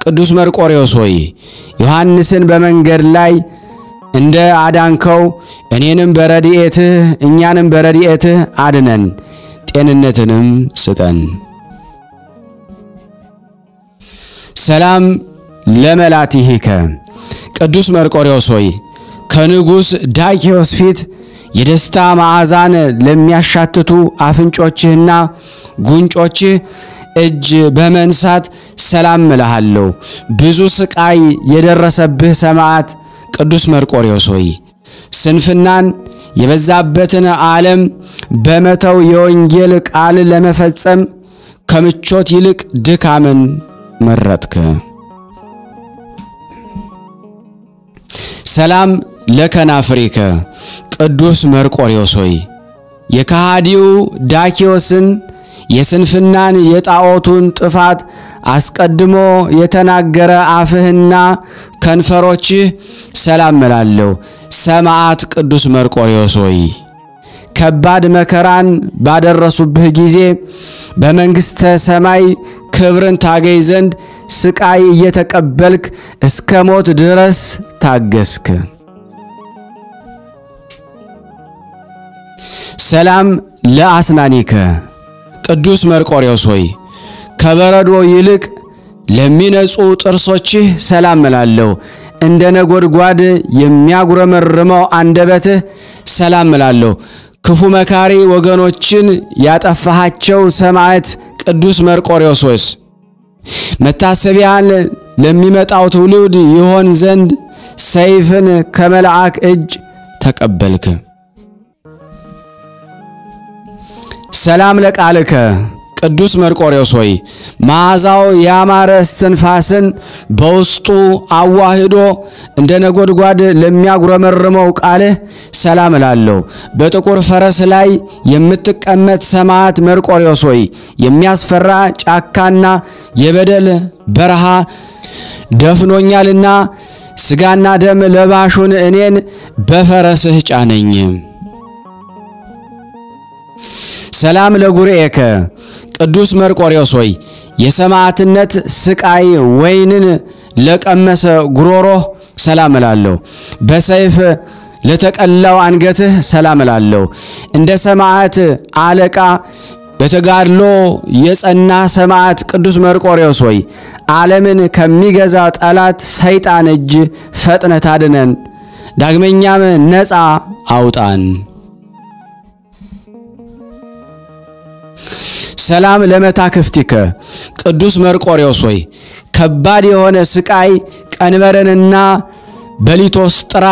ቅዱስ መርቆሬዎስ ሆይ ዮሐንስን በመንገድ ላይ እንደ አዳንከው እኛንም በረድኤትህ አድነን፣ ጤንነትንም ስጠን። ሰላም ለመላቲሂከ ቅዱስ መርቆሬዎስ ሆይ ከንጉሥ ዳኪዎስ ፊት የደስታ መዓዛን ለሚያሻትቱ አፍንጮችህና ጉንጮችህ እጅ በመንሳት ሰላም እልሃለሁ። ብዙ ስቃይ የደረሰብህ ሰማዕት ቅዱስ መርቆሬዎስ ሆይ ስንፍናን የበዛበትን ዓለም በመተው የወንጌል ቃል ለመፈጸም ከምቾት ይልቅ ድካምን መረጥክ። ሰላም ለከናፍሪከ ቅዱስ መርቆሬዎስ ሆይ የከሃዲው ዳኪዎስን የስንፍናን የጣዖቱን ጥፋት አስቀድሞ የተናገረ አፍህና ከንፈሮችህ ሰላም እላለሁ። ሰማዕት ቅዱስ መርቆሬዎስ ሆይ ከባድ መከራን ባደረሱብህ ጊዜ በመንግሥተ ሰማይ ክብርን ታገኝ ዘንድ ስቃይ እየተቀበልክ እስከ ሞት ድረስ ታገስክ። ሰላም ለአስናኒከ ቅዱስ መርቆሬዎስ ሆይ ከበረዶ ይልቅ ለሚነጹ ጥርሶችህ ሰላም እላለሁ። እንደ ነጎድጓድ የሚያጉረመርመው አንደበትህ ሰላም እላለሁ። ክፉ መካሪ ወገኖችን ያጠፋሃቸው ሰማዕት ቅዱስ መርቆሬዎስ ሆይ መታሰቢያን ለሚመጣው ትውልድ ይሆን ዘንድ ሰይፍን ከመልአክ እጅ ተቀበልክ። ሰላም ለቃልከ ቅዱስ መርቆሬዎስ ሆይ መዓዛው ያማረ እስትንፋስን በውስጡ አዋህዶ እንደ ነጎድጓድ ለሚያጉረመርመው ቃልህ ሰላም እላለሁ። በጥቁር ፈረስ ላይ የምትቀመጥ ሰማዕት መርቆሬዎስ ሆይ የሚያስፈራ ጫካና የበደል በረሃ ደፍኖኛልና ስጋና ደም ለባሹን እኔን በፈረስህ ጫነኝ። ሰላም ለጉርኤከ ቅዱስ መርቆሬዎስ ሆይ የሰማዕትነት ስቃይ ወይንን ለቀመሰ ጉሮሮህ ሰላም እላለሁ። በሰይፍ ለተቀላው አንገትህ ሰላም እላለሁ። እንደ ሰማዕት አለቃ በተጋድሎ የጸና ሰማዕት ቅዱስ መርቆሬዎስ ሆይ ዓለምን ከሚገዛ ጠላት ሰይጣን እጅ ፈጥነህ ታድነን፣ ዳግመኛም ነፃ አውጣን። ሰላም ለመታክፍቲከ ቅዱስ መርቆሬዎስ ሆይ ከባድ የሆነ ስቃይ ቀንበርንና በሊቶስጥራ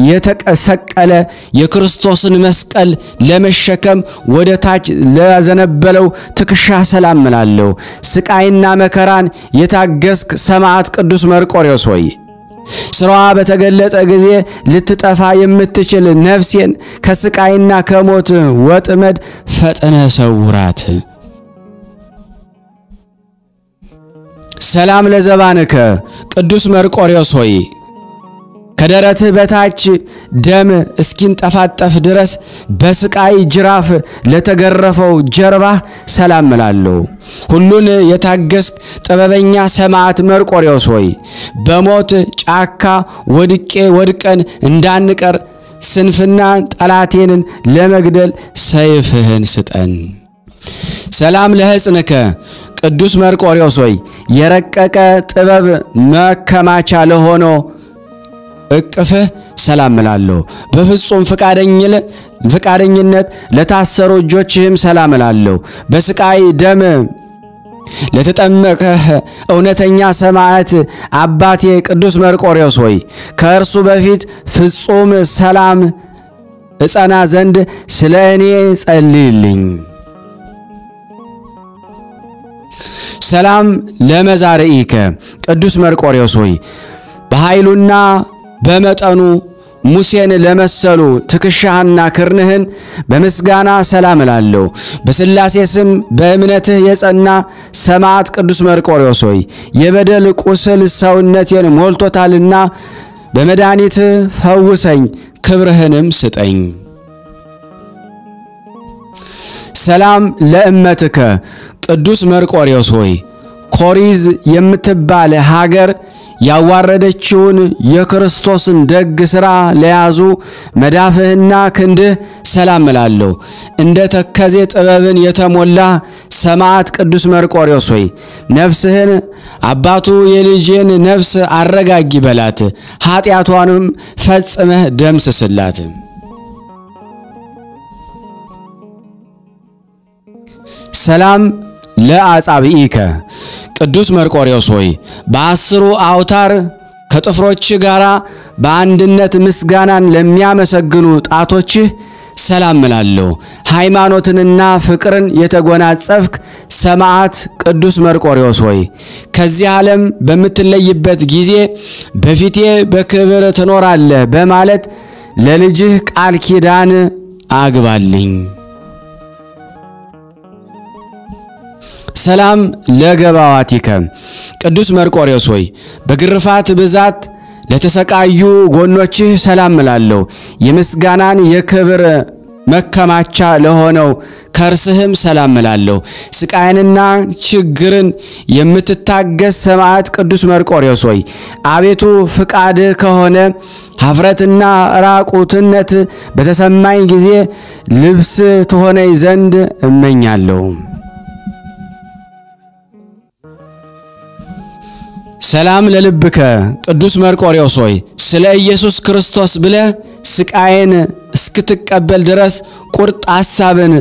የተሰቀለ የክርስቶስን መስቀል ለመሸከም ወደ ታች ለዘነበለው ትከሻ ሰላም እላለሁ። ስቃይና መከራን የታገስክ ሰማዕት ቅዱስ መርቆሬዎስ ሆይ ስራዋ በተገለጠ ጊዜ ልትጠፋ የምትችል ነፍሴን ከስቃይና ከሞት ወጥመድ ፈጥነ ሰውራት። ሰላም ለዘባንከ ቅዱስ መርቆሬዎስ ሆይ ከደረትህ በታች ደም እስኪንጠፋጠፍ ድረስ በስቃይ ጅራፍ ለተገረፈው ጀርባህ ሰላም እላለሁ። ሁሉን የታገስክ ጥበበኛ ሰማዕት መርቆሬዎስ ሆይ በሞት ጫካ ወድቀን እንዳንቀር ስንፍና ጠላቴን ለመግደል ሰይፍህን ስጠን። ሰላም ለሕፅንከ ቅዱስ መርቆሬዎስ ሆይ የረቀቀ ጥበብ መከማቻ ለሆነው እቅፍህ ሰላም እላለሁ። በፍጹም ፈቃደኝነት ለታሰሩ እጆችህም ሰላም እላለሁ። በስቃይ ደም ለተጠመቀህ እውነተኛ ሰማዕት አባቴ ቅዱስ መርቆሬዎስ ሆይ ከእርሱ በፊት ፍጹም ሰላም እጸና ዘንድ ስለ እኔ ጸልይልኝ። ሰላም ለመዛርኢከ ቅዱስ መርቆሬዎስ ሆይ በኃይሉና በመጠኑ ሙሴን ለመሰሉ ትከሻህና ክርንህን በምስጋና ሰላም እላለሁ። በሥላሴ ስም በእምነትህ የጸና ሰማዕት ቅዱስ መርቆሬዎስ ሆይ የበደል ቁስል ሰውነቴን ሞልቶታልና በመድኃኒት ፈውሰኝ፣ ክብርህንም ስጠኝ። ሰላም ለእመትከ ቅዱስ መርቆሬዎስ ሆይ ኮሪዝ የምትባል ሀገር ያዋረደችውን የክርስቶስን ደግ ሥራ ለያዙ መዳፍህና ክንድህ ሰላም እላለሁ። እንደ ተከዜ ጥበብን የተሞላ ሰማዕት ቅዱስ መርቆሬዎስ ሆይ ነፍስህን አባቱ የልጄን ነፍስ አረጋጊ በላት፣ ኃጢአቷንም ፈጽመህ ደምስስላት። ሰላም ለአጻብኢከ ቅዱስ መርቆሬዎስ ሆይ በአስሩ አውታር ከጥፍሮች ጋር በአንድነት ምስጋናን ለሚያመሰግኑ ጣቶችህ ሰላም እላለሁ። ሃይማኖትንና ፍቅርን የተጎናጸፍክ ሰማዕት ቅዱስ መርቆሬዎስ ሆይ ከዚህ ዓለም በምትለይበት ጊዜ በፊቴ በክብር ትኖራለህ በማለት ለልጅህ ቃል ኪዳን አግባልኝ። ሰላም ለገባዋቲከ ቅዱስ መርቆሬዎስ ሆይ በግርፋት ብዛት ለተሰቃዩ ጎኖችህ ሰላም እላለሁ። የምስጋናን የክብር መከማቻ ለሆነው ከርስህም ሰላም እላለሁ። ስቃይንና ችግርን የምትታገስ ሰማዕት ቅዱስ መርቆሬዎስ ሆይ አቤቱ ፍቃድ ከሆነ ኀፍረትና ራቁትነት በተሰማኝ ጊዜ ልብስ ትሆነኝ ዘንድ እመኛለሁ። ሰላም ለልብከ ቅዱስ መርቆሬዎስ ሆይ ስለ ኢየሱስ ክርስቶስ ብለህ ስቃይን እስክትቀበል ድረስ ቁርጥ ሐሳብን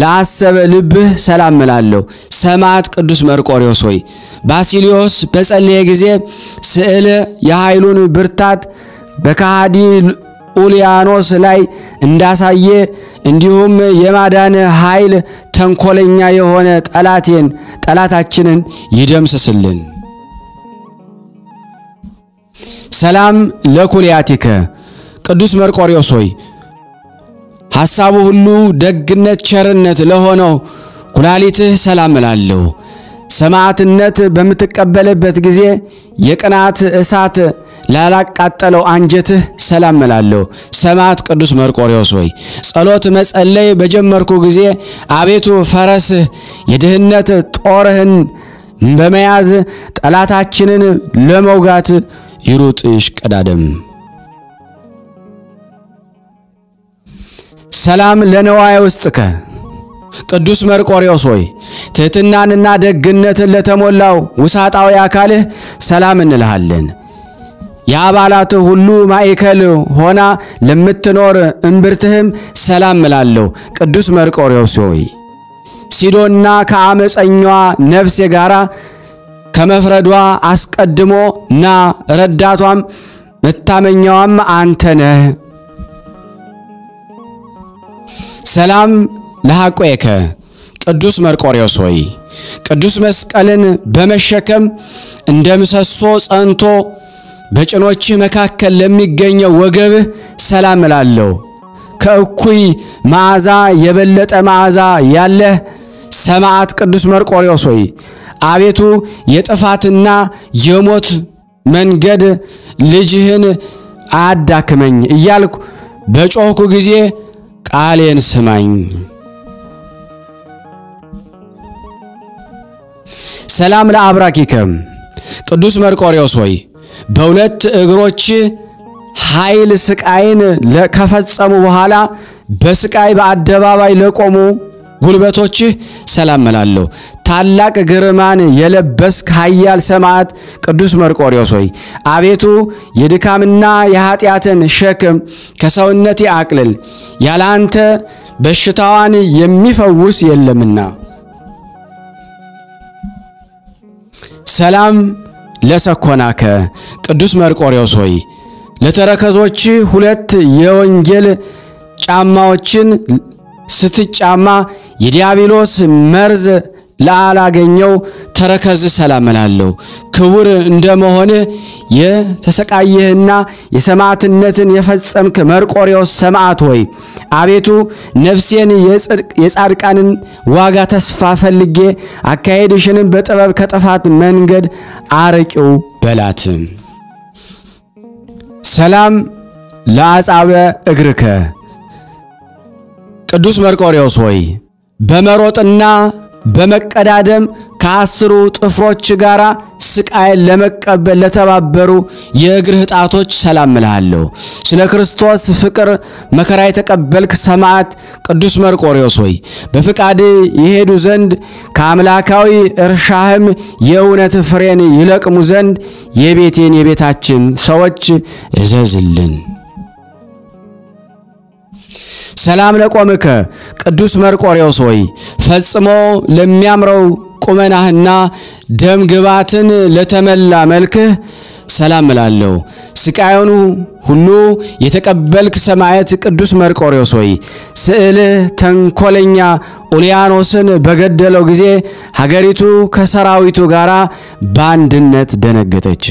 ለአሰበ ልብህ ሰላም እላለሁ። ሰማዕት ቅዱስ መርቆሬዎስ ሆይ ባሲሊዮስ በጸለየ ጊዜ ስዕል የኃይሉን ብርታት በካሃዲ ኡልያኖስ ላይ እንዳሳየ እንዲሁም የማዳን ኃይል ተንኮለኛ የሆነ ጠላታችንን ይደምስስልን። ሰላም ለኩልያቲከ ቅዱስ መርቆሬዎስ ሆይ ሐሳቡ ሁሉ ደግነት ቸርነት ለሆነው ኩላሊትህ ሰላም እላለሁ። ሰማዕትነት በምትቀበልበት ጊዜ የቅናት እሳት ላላቃጠለው አንጀትህ ሰላም እላለሁ። ሰማዕት ቅዱስ መርቆሬዎስ ሆይ ጸሎት መጸለይ በጀመርኩ ጊዜ አቤቱ ፈረስህ የድህነት ጦርህን በመያዝ ጠላታችንን ለመውጋት ይሩጥ ይሽቀዳደም። ሰላም ለነዋየ ውስጥከ ቅዱስ መርቆሬዎስ ሆይ ትሕትናንና ደግነትን ለተሞላው ውሳጣዊ አካልህ ሰላም እንልሃለን። የአባላት ሁሉ ማዕከል ሆና ለምትኖር እምብርትህም ሰላም እላለሁ። ቅዱስ መርቆሬዎስ ሆይ ሲዶና ከአመፀኛዋ ነፍሴ ጋራ ከመፍረዷ አስቀድሞ ና ረዳቷም መታመኛዋም አንተ ነህ። ሰላም ለሐቆከ ቅዱስ መርቆሬዎስ ሆይ ቅዱስ መስቀልን በመሸከም እንደ ምሰሶ ጸንቶ በጭኖችህ መካከል ለሚገኘው ወገብህ ሰላም እላለሁ። ከእኩይ መዓዛ የበለጠ መዓዛ ያለህ ሰማዕት ቅዱስ መርቆሬዎስ ሆይ አቤቱ የጥፋትና የሞት መንገድ ልጅህን አዳክመኝ እያልኩ በጮህኩ ጊዜ ቃሌን ስማኝ። ሰላም ለአብራኪከ ቅዱስ መርቆሬዎስ ሆይ በሁለት እግሮች ኃይል ስቃይን ከፈጸሙ በኋላ በስቃይ በአደባባይ ለቆሙ ጉልበቶች ሰላም እላለሁ። ታላቅ ግርማን የለበስክ ኃያል ሰማዕት ቅዱስ መርቆሬዎስ ሆይ አቤቱ የድካምና የኃጢአትን ሸክም ከሰውነቴ አቅልል፣ ያላንተ በሽታዋን የሚፈውስ የለምና። ሰላም ለሰኮናከ ቅዱስ መርቆሬዎስ ሆይ ለተረከዞች ሁለት የወንጌል ጫማዎችን ስትጫማ የዲያብሎስ መርዝ ላላገኘው ተረከዝ ሰላም እላለሁ። ክቡር እንደመሆነ የተሰቃየህና የሰማዕትነትን የፈጸምክ መርቆሬዎስ ሰማዕት ሆይ አቤቱ ነፍሴን የጻድቃንን ዋጋ ተስፋ ፈልጌ አካሄድሽንም በጥበብ ከጥፋት መንገድ አርቂው በላት። ሰላም ለአጻበ እግርከ ቅዱስ መርቆሬዎስ ሆይ በመሮጥና በመቀዳደም ከአስሩ ጥፍሮች ጋር ስቃይ ለመቀበል ለተባበሩ የእግርህ ጣቶች ሰላም እልሃለሁ። ስለ ክርስቶስ ፍቅር መከራ የተቀበልክ ሰማዕት ቅዱስ መርቆሬዎስ ሆይ በፍቃድ ይሄዱ ዘንድ ከአምላካዊ እርሻህም የእውነት ፍሬን ይለቅሙ ዘንድ የቤታችን ሰዎች እዘዝልን። ሰላም ለቆምከ ቅዱስ መርቆሬዎስ ሆይ ፈጽሞ ለሚያምረው ቁመናህና ደም ግባትን ለተመላ መልክህ ሰላም እላለሁ። ስቃዩን ሁሉ የተቀበልክ ሰማዕት ቅዱስ መርቆሬዎስ ሆይ ስዕልህ ተንኮለኛ ኡልያኖስን በገደለው ጊዜ ሀገሪቱ ከሰራዊቱ ጋር በአንድነት ደነገጠች።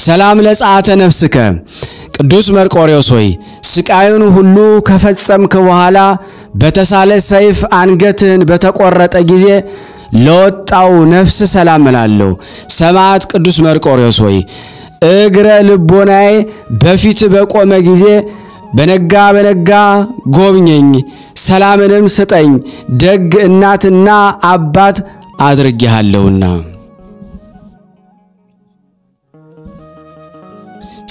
ሰላም ለጸአተ ነፍስከ ቅዱስ መርቆሬዎስ ሆይ ስቃዩን ሁሉ ከፈጸምክ በኋላ በተሳለ ሰይፍ አንገትህን በተቆረጠ ጊዜ ለወጣው ነፍስ ሰላም እላለሁ። ሰማዕት ቅዱስ መርቆሬዎስ ሆይ እግረ ልቦናዬ በፊት በቆመ ጊዜ በነጋ ጎብኘኝ፣ ሰላምንም ስጠኝ፣ ደግ እናትና አባት አድርጌሃለሁና።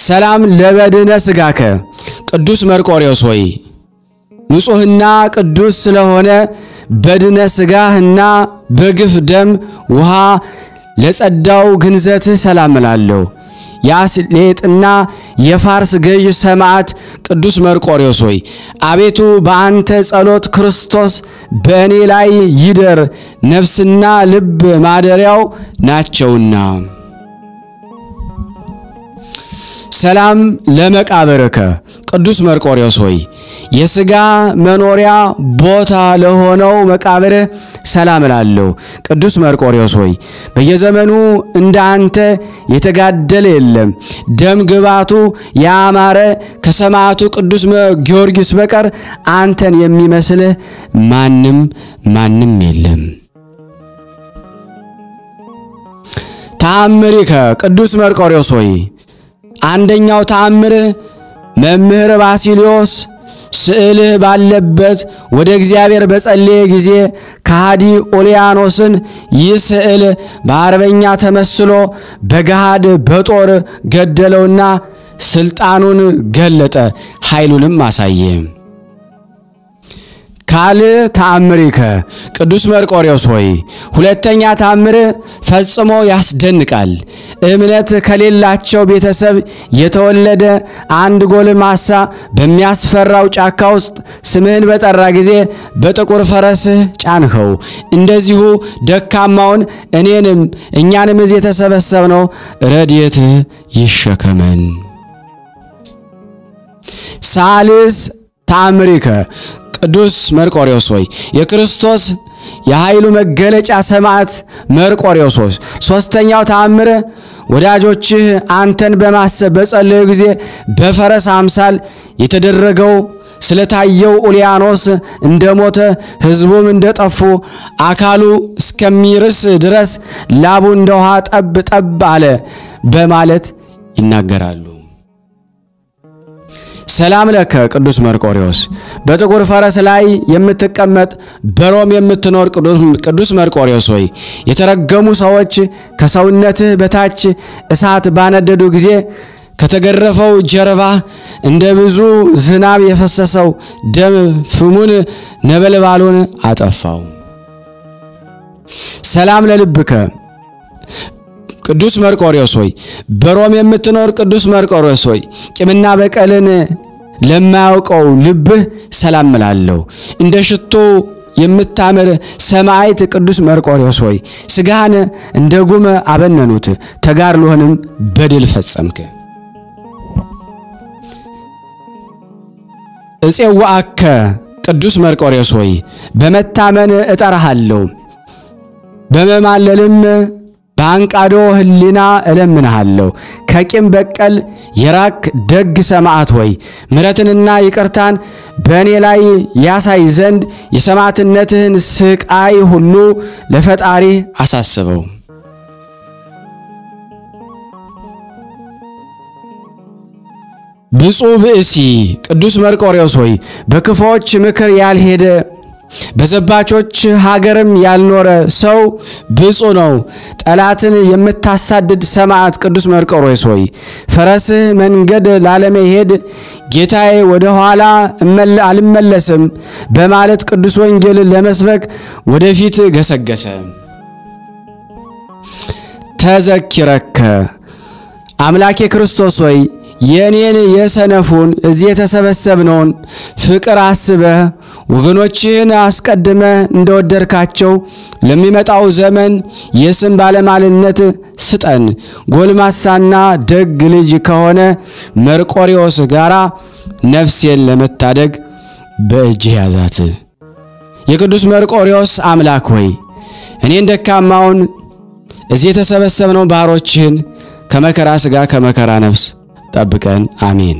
ሰላም ለበድነ ስጋከ ቅዱስ መርቆሬዎስ ሆይ ንጹህና ቅዱስ ስለሆነ በድነ ስጋህና በግፍ ደም ውሃ ለጸዳው ግንዘት ሰላም እላለሁ። የአስሌጥና የፋርስ ገዥ ሰማዕት ቅዱስ መርቆሬዎስ ሆይ አቤቱ በአንተ ጸሎት ክርስቶስ በእኔ ላይ ይደር፣ ነፍስና ልብ ማደሪያው ናቸውና። ሰላም ለመቃብርከ ቅዱስ መርቆሬዎስ ሆይ የሥጋ መኖሪያ ቦታ ለሆነው መቃብር ሰላም እላለሁ። ቅዱስ መርቆሬዎስ ሆይ በየዘመኑ እንዳንተ የተጋደለ የለም፣ ደም ግባቱ ያማረ ከሰማዕቱ ቅዱስ ጊዮርጊስ በቀር አንተን የሚመስልህ ማንም የለም። ተአምሪከ ቅዱስ መርቆሬዎስ ሆይ አንደኛው ተአምር መምህር ባሲሊዮስ ስዕልህ ባለበት ወደ እግዚአብሔር በጸለየ ጊዜ ከሃዲ ኡልያኖስን ይህ ስዕል በአርበኛ ተመስሎ በገሃድ በጦር ገደለውና ስልጣኑን ገለጠ፣ ኃይሉንም አሳየ። ካል ተአምሪከ ቅዱስ መርቆሬዎስ ሆይ ሁለተኛ ተአምር ፈጽሞ ያስደንቃል። እምነት ከሌላቸው ቤተሰብ የተወለደ አንድ ጎልማሳ በሚያስፈራው ጫካ ውስጥ ስምህን በጠራ ጊዜ በጥቁር ፈረስህ ጫንኸው። እንደዚሁ ደካማውን እኛንም እዚህ የተሰበሰብነው ረድኤትህ ይሸከመን። ሳልስ ተአምሪከ ቅዱስ መርቆሬዎስ ሆይ የክርስቶስ የኃይሉ መገለጫ ሰማዕት መርቆሬዎስ ሆይ ሶስተኛው ተአምር ወዳጆችህ አንተን በማሰብ በጸለዩ ጊዜ በፈረስ አምሳል የተደረገው ስለታየው ኡልያኖስ እንደሞተ ሕዝቡም እንደጠፉ አካሉ እስከሚርስ ድረስ ላቡ እንደ ውሃ ጠብ ጠብ አለ በማለት ይናገራሉ። ሰላም ለከ ቅዱስ መርቆሬዎስ በጥቁር ፈረስ ላይ የምትቀመጥ በሮም የምትኖር ቅዱስ መርቆሬዎስ ሆይ የተረገሙ ሰዎች ከሰውነትህ በታች እሳት ባነደዱ ጊዜ ከተገረፈው ጀርባ እንደ ብዙ ዝናብ የፈሰሰው ደም ፍሙን ነበልባሉን አጠፋው። ሰላም ለልብከ ቅዱስ መርቆሬዎስ ሆይ በሮም የምትኖር ቅዱስ መርቆሬዎስ ሆይ ቂምና በቀልን ለማያውቀው ልብህ ሰላም እላለሁ። እንደ ሽቶ የምታምር ሰማዕት ቅዱስ መርቆሬዎስ ሆይ ስጋህን እንደ ጉም አበነኑት፣ ተጋድሎህንም በድል ፈጸምክ። እፄዋአከ ቅዱስ መርቆሬዎስ ሆይ በመታመን እጠራሃለሁ፣ በመማለልም በአንቃዶ ህሊና እለምንሃለሁ። ከቂም በቀል የራክ ደግ ሰማዕት ሆይ ምሕረትንና ይቅርታን በእኔ ላይ ያሳይ ዘንድ የሰማዕትነትህን ስቃይ ሁሉ ለፈጣሪ አሳስበው። ብፁዕ ብእሲ ቅዱስ መርቆሬዎስ ሆይ በክፉዎች ምክር ያልሄደ በዘባቾች ሀገርም ያልኖረ ሰው ብፁዕ ነው። ጠላትን የምታሳድድ ሰማዕት ቅዱስ መርቆሬዎስ ሆይ ፈረስህ መንገድ ላለመሄድ ጌታዬ ወደ ኋላ አልመለስም በማለት ቅዱስ ወንጌልን ለመስበክ ወደፊት ገሰገሰ። ተዘኪረከ አምላኬ ክርስቶስ ሆይ የኔን የሰነፉን እዚህ የተሰበሰብነውን ፍቅር አስበህ ወገኖችህን አስቀድመ እንደወደድካቸው ለሚመጣው ዘመን የስም ባለማልነት ስጠን። ጎልማሳና ደግ ልጅ ከሆነ መርቆሬዎስ ጋራ ነፍሴን ለመታደግ በእጅህ ያዛት። የቅዱስ መርቆሬዎስ አምላክ ሆይ እኔን ደካማውን እዚህ የተሰበሰብነው ባሮችህን ከመከራ ሥጋ ከመከራ ነፍስ ጠብቀን አሜን።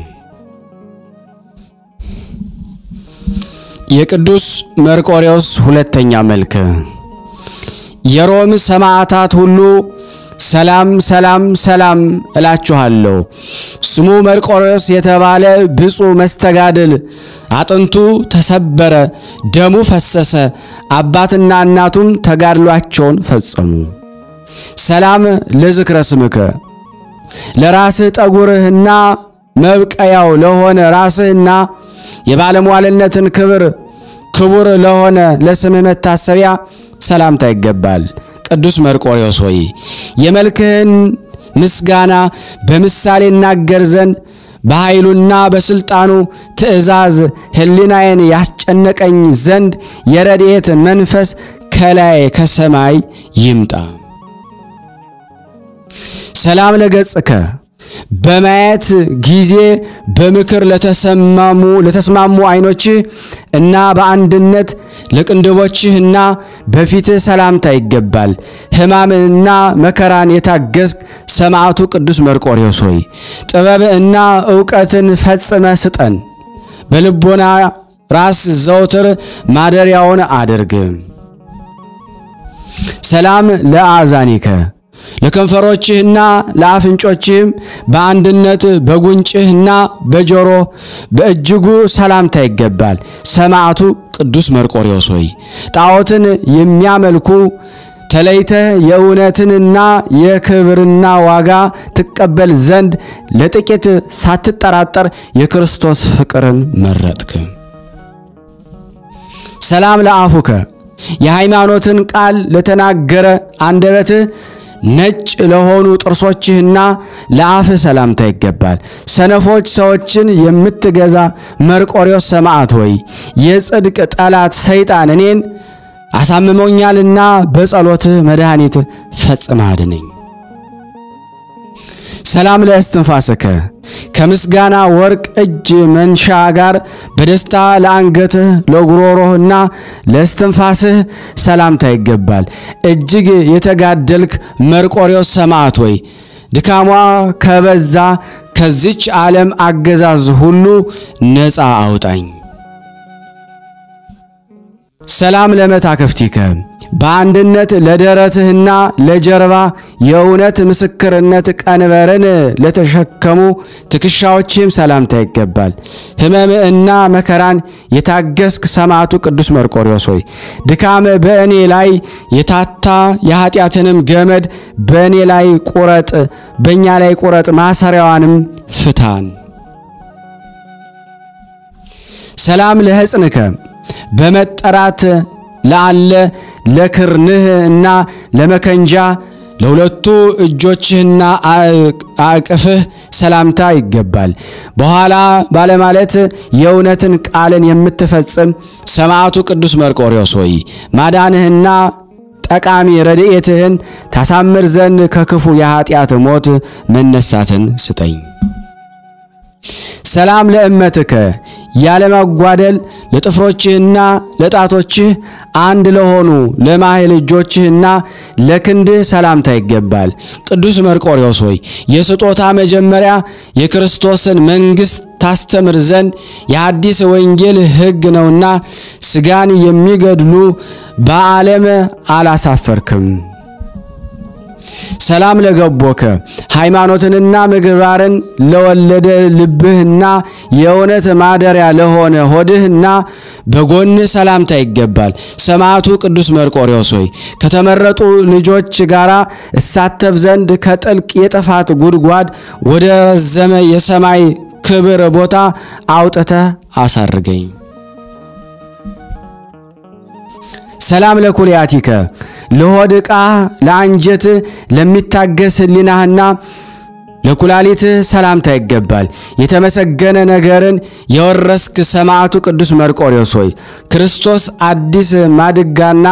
የቅዱስ መርቆሬዎስ ሁለተኛ መልክ። የሮም ሰማዕታት ሁሉ ሰላም ሰላም ሰላም እላችኋለሁ። ስሙ መርቆሬዎስ የተባለ ብፁዕ መስተጋድል አጥንቱ ተሰበረ፣ ደሙ ፈሰሰ፣ አባትና እናቱም ተጋድሏቸውን ፈጸሙ። ሰላም ለዝክረ ስምከ ለራስህ ጠጉርህና መብቀያው ለሆነ ራስህና የባለሟልነትን ክቡር ለሆነ ለስምህ መታሰቢያ ሰላምታ ይገባል። ቅዱስ መርቆሬዎስ ሆይ የመልክህን ምስጋና በምሳሌ እናገር ዘንድ በኃይሉና በስልጣኑ ትእዛዝ ህሊናዬን ያስጨነቀኝ ዘንድ የረድኤት መንፈስ ከላይ ከሰማይ ይምጣ። ሰላም ለገጽከ በማየት ጊዜ በምክር ለተስማሙ አይኖች እና በአንድነት ለቅንድቦችህና በፊትህ ሰላምታ ይገባል። ሕማምንና መከራን የታገስክ ሰማዕቱ ቅዱስ መርቆሬዎስ ሆይ ጥበብና ዕውቀትን ፈጽመ ስጠን። በልቦና ራስ ዘውትር ማደሪያውን አድርግ። ሰላም ለአዛኒከ ለከንፈሮችህና ለአፍንጮችህም በአንድነት በጉንጭህና በጆሮ በእጅጉ ሰላምታ ይገባል። ሰማዕቱ ቅዱስ መርቆሬዎስ ሆይ ጣዖትን የሚያመልኩ ተለይተህ የእውነትንና የክብርና ዋጋ ትቀበል ዘንድ ለጥቂት ሳትጠራጠር የክርስቶስ ፍቅርን መረጥክ። ሰላም ለአፉከ የሃይማኖትን ቃል ለተናገረ አንደበትህ ነጭ ለሆኑ ጥርሶችህና ለአፍ ሰላምታ ይገባል። ሰነፎች ሰዎችን የምትገዛ መርቆሬዎስ ሰማዕት ሆይ የጽድቅ ጠላት ሰይጣን እኔን አሳምሞኛልና በጸሎትህ መድኃኒት ፈጽመህ አድነኝ። ሰላም ለእስትንፋስከ ከምስጋና ወርቅ እጅ መንሻ ጋር በደስታ ለአንገትህ ለጉሮሮህና ለእስትንፋስህ ሰላምታ ይገባል። እጅግ የተጋደልክ መርቆሬዎስ ሰማዕት ሆይ ድካሟ ከበዛ ከዚች ዓለም አገዛዝ ሁሉ ነፃ አውጣኝ። ሰላም ለመታከፍቲከ በአንድነት ለደረትህና ለጀርባ የእውነት ምስክርነት ቀንበርን ለተሸከሙ ትከሻዎችህም ሰላምታ ይገባል። ሕመምና መከራን የታገስክ ሰማዕቱ ቅዱስ መርቆሬዎስ ሆይ ድካም በእኔ ላይ የታታ የኃጢአትንም ገመድ በእኔ ላይ ቁረጥ፣ በእኛ ላይ ቁረጥ፣ ማሰሪያዋንም ፍታን። ሰላም ለሕፅንከ በመጠራት ለአለ ለክርንህ እና ለመከንጃ ለሁለቱ እጆችህና አቅፍህ ሰላምታ ይገባል። በኋላ ባለማለት የእውነትን ቃልን የምትፈጽም ሰማዕቱ ቅዱስ መርቆሬዎስ ሆይ ማዳንህና ጠቃሚ ረድኤትህን ታሳምር ዘንድ ከክፉ የኃጢአት ሞት መነሳትን ስጠኝ። ሰላም ለእመትከ ያለማጓደል ለጥፍሮችህና ለጣቶችህ አንድ ለሆኑ ለማህል እጆችህና ለክንድህ ሰላምታ ይገባል። ቅዱስ መርቆሬዎስ ሆይ የስጦታ መጀመሪያ የክርስቶስን መንግሥት ታስተምር ዘንድ የአዲስ ወንጌል ሕግ ነውና ስጋን የሚገድሉ በዓለም አላሳፈርክም። ሰላም ለገቦከ ሃይማኖትንና ምግባርን ለወለደ ልብህና የእውነት ማደሪያ ለሆነ ሆድህና በጎን ሰላምታ ይገባል። ሰማዕቱ ቅዱስ መርቆሬዎስ ሆይ ከተመረጡ ልጆች ጋር እሳተፍ ዘንድ ከጥልቅ የጥፋት ጉድጓድ ወደ ረዘመ የሰማይ ክብር ቦታ አውጥተህ አሳርገኝ። ሰላም ለኩልያቲከ ለሆድ ዕቃ ለአንጀት ለሚታገስ ሕሊናህና ለኩላሊት ሰላምታ ይገባል። የተመሰገነ ነገርን የወረስክ ሰማዕቱ ቅዱስ መርቆሬዎስ ሆይ ክርስቶስ አዲስ ማድጋና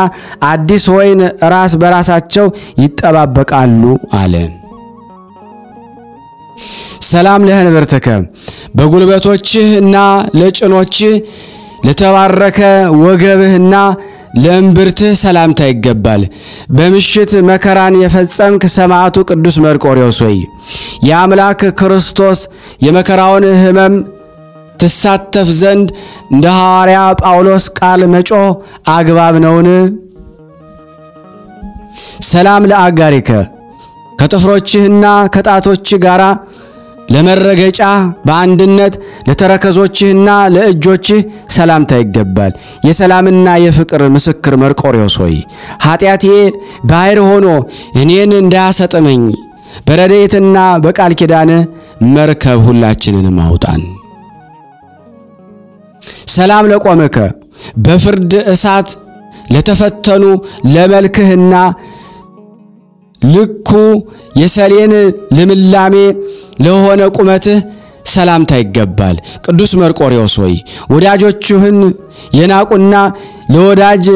አዲስ ወይን ራስ በራሳቸው ይጠባበቃሉ አለ። ሰላም ለህንብርትከ በጉልበቶችህና ለጭኖችህ ለተባረከ ወገብህና ለእምብርትህ ሰላምታ ይገባል። በምሽት መከራን የፈጸምክ ሰማዕቱ ቅዱስ መርቆሬዎስ ሆይ የአምላክ ክርስቶስ የመከራውን ሕመም ትሳተፍ ዘንድ እንደ ሐዋርያ ጳውሎስ ቃል መጮህ አግባብ ነውን? ሰላም ለአጋሪከ ከጥፍሮችህና ከጣቶችህ ጋራ ለመረገጫ በአንድነት ለተረከዞችህና ለእጆችህ ሰላምታ ይገባል። የሰላምና የፍቅር ምስክር መርቆሬዎስ ሆይ ኃጢአቴ ባሕር ሆኖ እኔን እንዳያሰጥመኝ በረድኤትና በቃል ኪዳን መርከብ ሁላችንንም አውጣን። ሰላም ለቆምከ በፍርድ እሳት ለተፈተኑ ለመልክህና ልኩ የሰሌን ልምላሜ ለሆነ ቁመትህ ሰላምታ ይገባል። ቅዱስ መርቆሬዎስ ሆይ ወዳጆችህን የናቁና ለወዳጅ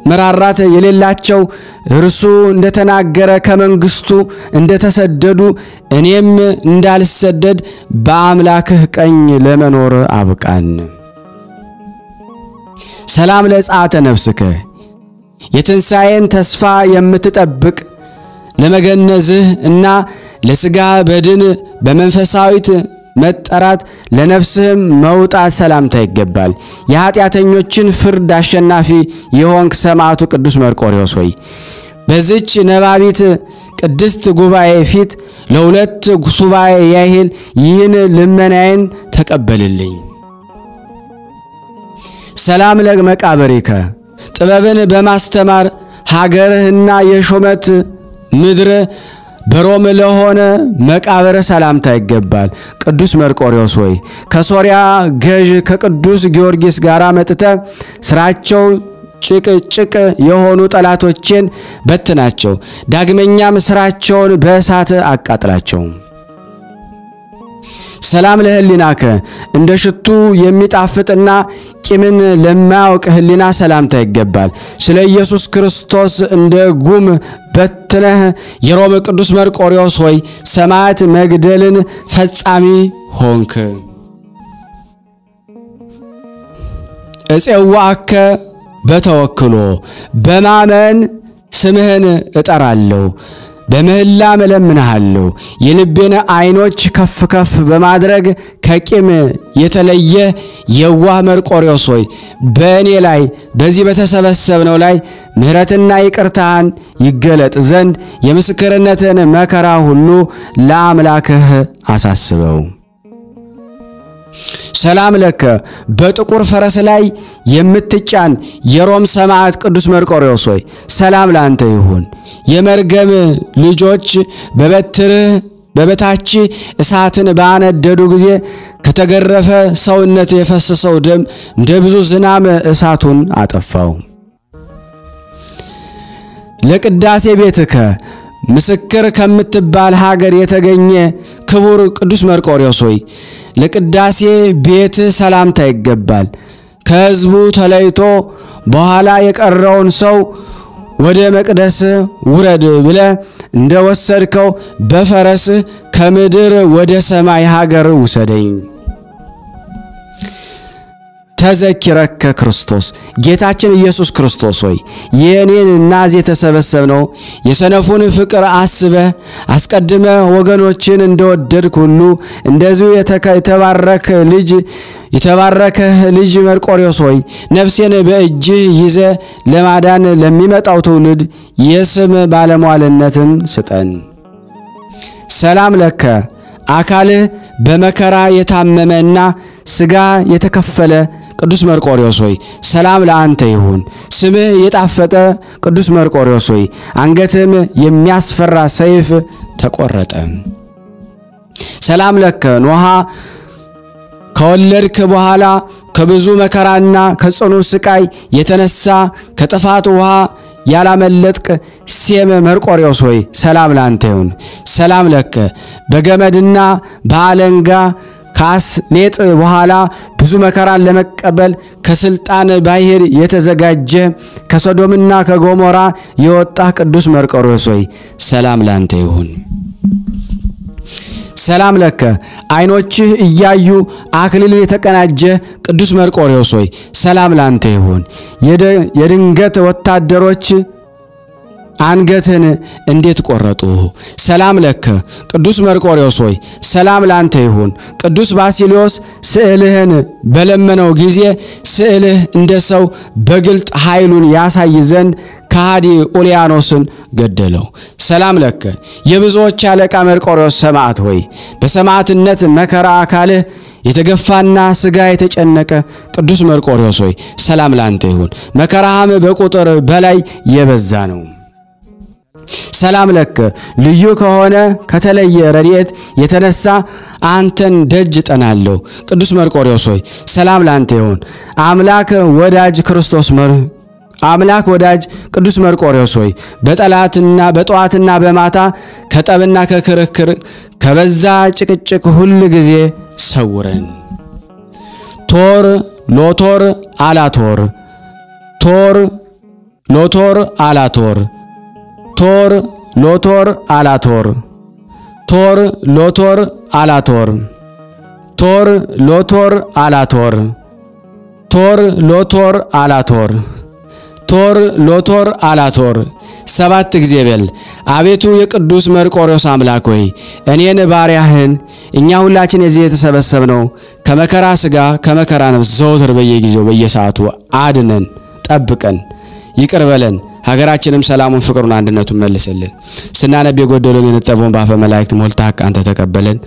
መራራት የሌላቸው እርሱ እንደተናገረ ከመንግስቱ እንደተሰደዱ እኔም እንዳልሰደድ በአምላክህ ቀኝ ለመኖር አብቃን። ሰላም ለጸአተ ነፍስከ የትንሣኤን ተስፋ የምትጠብቅ ለመገነዝህ እና ለሥጋ በድን በመንፈሳዊት መጠራት ለነፍስህም መውጣት ሰላምታ ይገባል። የኃጢአተኞችን ፍርድ አሸናፊ የሆንክ ሰማዕቱ ቅዱስ መርቆሬዎስ ሆይ በዚች ነባቢት ቅድስት ጉባኤ ፊት ለሁለት ሱባኤ ያህል ይህን ልመናዬን ተቀበልልኝ። ሰላም ለመቃብሪከ ጥበብን በማስተማር ሀገርህና የሾመት ምድር በሮም ለሆነ መቃብር ሰላምታ ይገባል። ቅዱስ መርቆሬዎስ ሆይ ከሶሪያ ገዥ ከቅዱስ ጊዮርጊስ ጋር መጥተ ስራቸው ጭቅጭቅ የሆኑ ጠላቶችን በትናቸው፣ ዳግመኛም ስራቸውን በእሳት አቃጥላቸው። ሰላም ለህሊናከ እንደ ሽቱ የሚጣፍጥና ቂምን ለማያውቅ ህሊና ሰላምታ ይገባል። ስለ ኢየሱስ ክርስቶስ እንደ ጉም በትነህ የሮም ቅዱስ መርቆሬዎስ ሆይ ሰማዕት መግደልን ፈጻሚ ሆንክ። እፄዋከ በተወክሎ በማመን ስምህን እጠራለሁ። በምህላ እለምንሃለሁ የልቤን አይኖች ከፍ ከፍ በማድረግ ከቂም የተለየ የዋህ መርቆሬዎስ ሆይ በእኔ ላይ በዚህ በተሰበሰብነው ላይ ምህረትና ይቅርታን ይገለጥ ዘንድ የምስክርነትን መከራ ሁሉ ለአምላክህ አሳስበው። ሰላም ለከ በጥቁር ፈረስ ላይ የምትጫን የሮም ሰማዕት ቅዱስ መርቆሬዎስ ሆይ ሰላም ላንተ ይሁን። የመርገም ልጆች በበታች እሳትን ባነደዱ ጊዜ ከተገረፈ ሰውነት የፈሰሰው ደም እንደ ብዙ ዝናብ እሳቱን አጠፋው። ለቅዳሴ ቤትከ ምስክር ከምትባል ሀገር የተገኘ ክቡር ቅዱስ መርቆሬዎስ ሆይ ለቅዳሴ ቤት ሰላምታ ይገባል። ከሕዝቡ ተለይቶ በኋላ የቀረውን ሰው ወደ መቅደስ ውረድ ብለ እንደወሰድከው በፈረስ ከምድር ወደ ሰማይ ሀገር ውሰደኝ። ተዘኪረከ ክርስቶስ ጌታችን ኢየሱስ ክርስቶስ ሆይ የኔን ናዚ የተሰበሰብነው የሰነፉን ፍቅር አስበ አስቀድመ ወገኖችን እንደወደድክ ሁሉ እንደዚሁ የተባረከ ልጅ መርቆሬዎስ ሆይ ነፍሴን በእጅ ይዘ ለማዳን ለሚመጣው ትውልድ የስም ባለሟልነትን ስጠን። ሰላም ለከ አካልህ በመከራ የታመመና ስጋ የተከፈለ ቅዱስ መርቆሬዎስ ሆይ ሰላም ለአንተ ይሁን። ስምህ የጣፈጠ ቅዱስ መርቆሬዎስ ሆይ አንገትም የሚያስፈራ ሰይፍ ተቆረጠ። ሰላም ለከ ኖሃ ከወለድክ በኋላ ከብዙ መከራና ከጽኑ ስቃይ የተነሳ ከጥፋት ውሃ ያላመለጥክ ሴም መርቆሬዎስ ሆይ ሰላም ላንተ ይሁን። ሰላም ለከ በገመድና በአለንጋ ካስሌጥ በኋላ ብዙ መከራን ለመቀበል ከስልጣን ባሕር የተዘጋጀ ከሶዶምና ከጎሞራ የወጣ ቅዱስ መርቆሬዎስ ሆይ ሰላም ላንተ ይሁን። ሰላም ለከ አይኖችህ እያዩ አክሊል የተቀናጀ ቅዱስ መርቆሬዎስ ሆይ ሰላም ላንተ ይሁን። የድንገት ወታደሮች አንገትን እንዴት ቆረጡ? ሰላም ለከ ቅዱስ መርቆሬዎስ ሆይ ሰላም ላንተ ይሁን። ቅዱስ ባሲሊዮስ ስዕልህን በለመነው ጊዜ ስዕልህ እንደ ሰው በግልጥ ኃይሉን ያሳይ ዘንድ ከሃዲ ኡልያኖስን ገደለው። ሰላም ለከ የብዙዎች አለቃ መርቆሬዎስ ሰማዕት ሆይ በሰማዕትነት መከራ አካልህ የተገፋና ስጋ የተጨነቀ ቅዱስ መርቆሬዎስ ሆይ ሰላም ላንተ ይሁን። መከራህም በቁጥር በላይ የበዛ ነው። ሰላም ለከ ልዩ ከሆነ ከተለየ ረድኤት የተነሳ አንተን ደጅ ጠናለሁ። ቅዱስ መርቆሬዎስ ሆይ ሰላም ላንተ ይሁን። አምላክ ወዳጅ ቅዱስ መርቆሬዎስ ሆይ በጠዋትና በማታ ከጠብና ከክርክር ከበዛ ጭቅጭቅ ሁሉ ጊዜ ሰውረን። ቶር ሎቶር አላቶር ቶር ሎቶር አላቶር ቶር ሎቶር አላቶር ቶር ሎቶር አላቶር ቶር ሎቶር አላቶር ቶር ሎቶር አላቶር ቶር ሎቶር አላቶር ሰባት ጊዜ በል። አቤቱ የቅዱስ መርቆሬዎስ አምላክ ሆይ እኔን ባሪያህን እኛ ሁላችን የዚህ የተሰበሰብነው ከመከራ ስጋ ከመከራ ነፍስ ዘወትር በየጊዜው በየሰዓቱ አድነን፣ ጠብቀን፣ ይቅር በለን። ሀገራችንም ሰላሙን ፍቅሩን አንድነቱን መልስልን። ስናነብ የጎደሉን የነጠፈውን በአፈ መላእክት ሞልተህ አንተ ተቀበለን።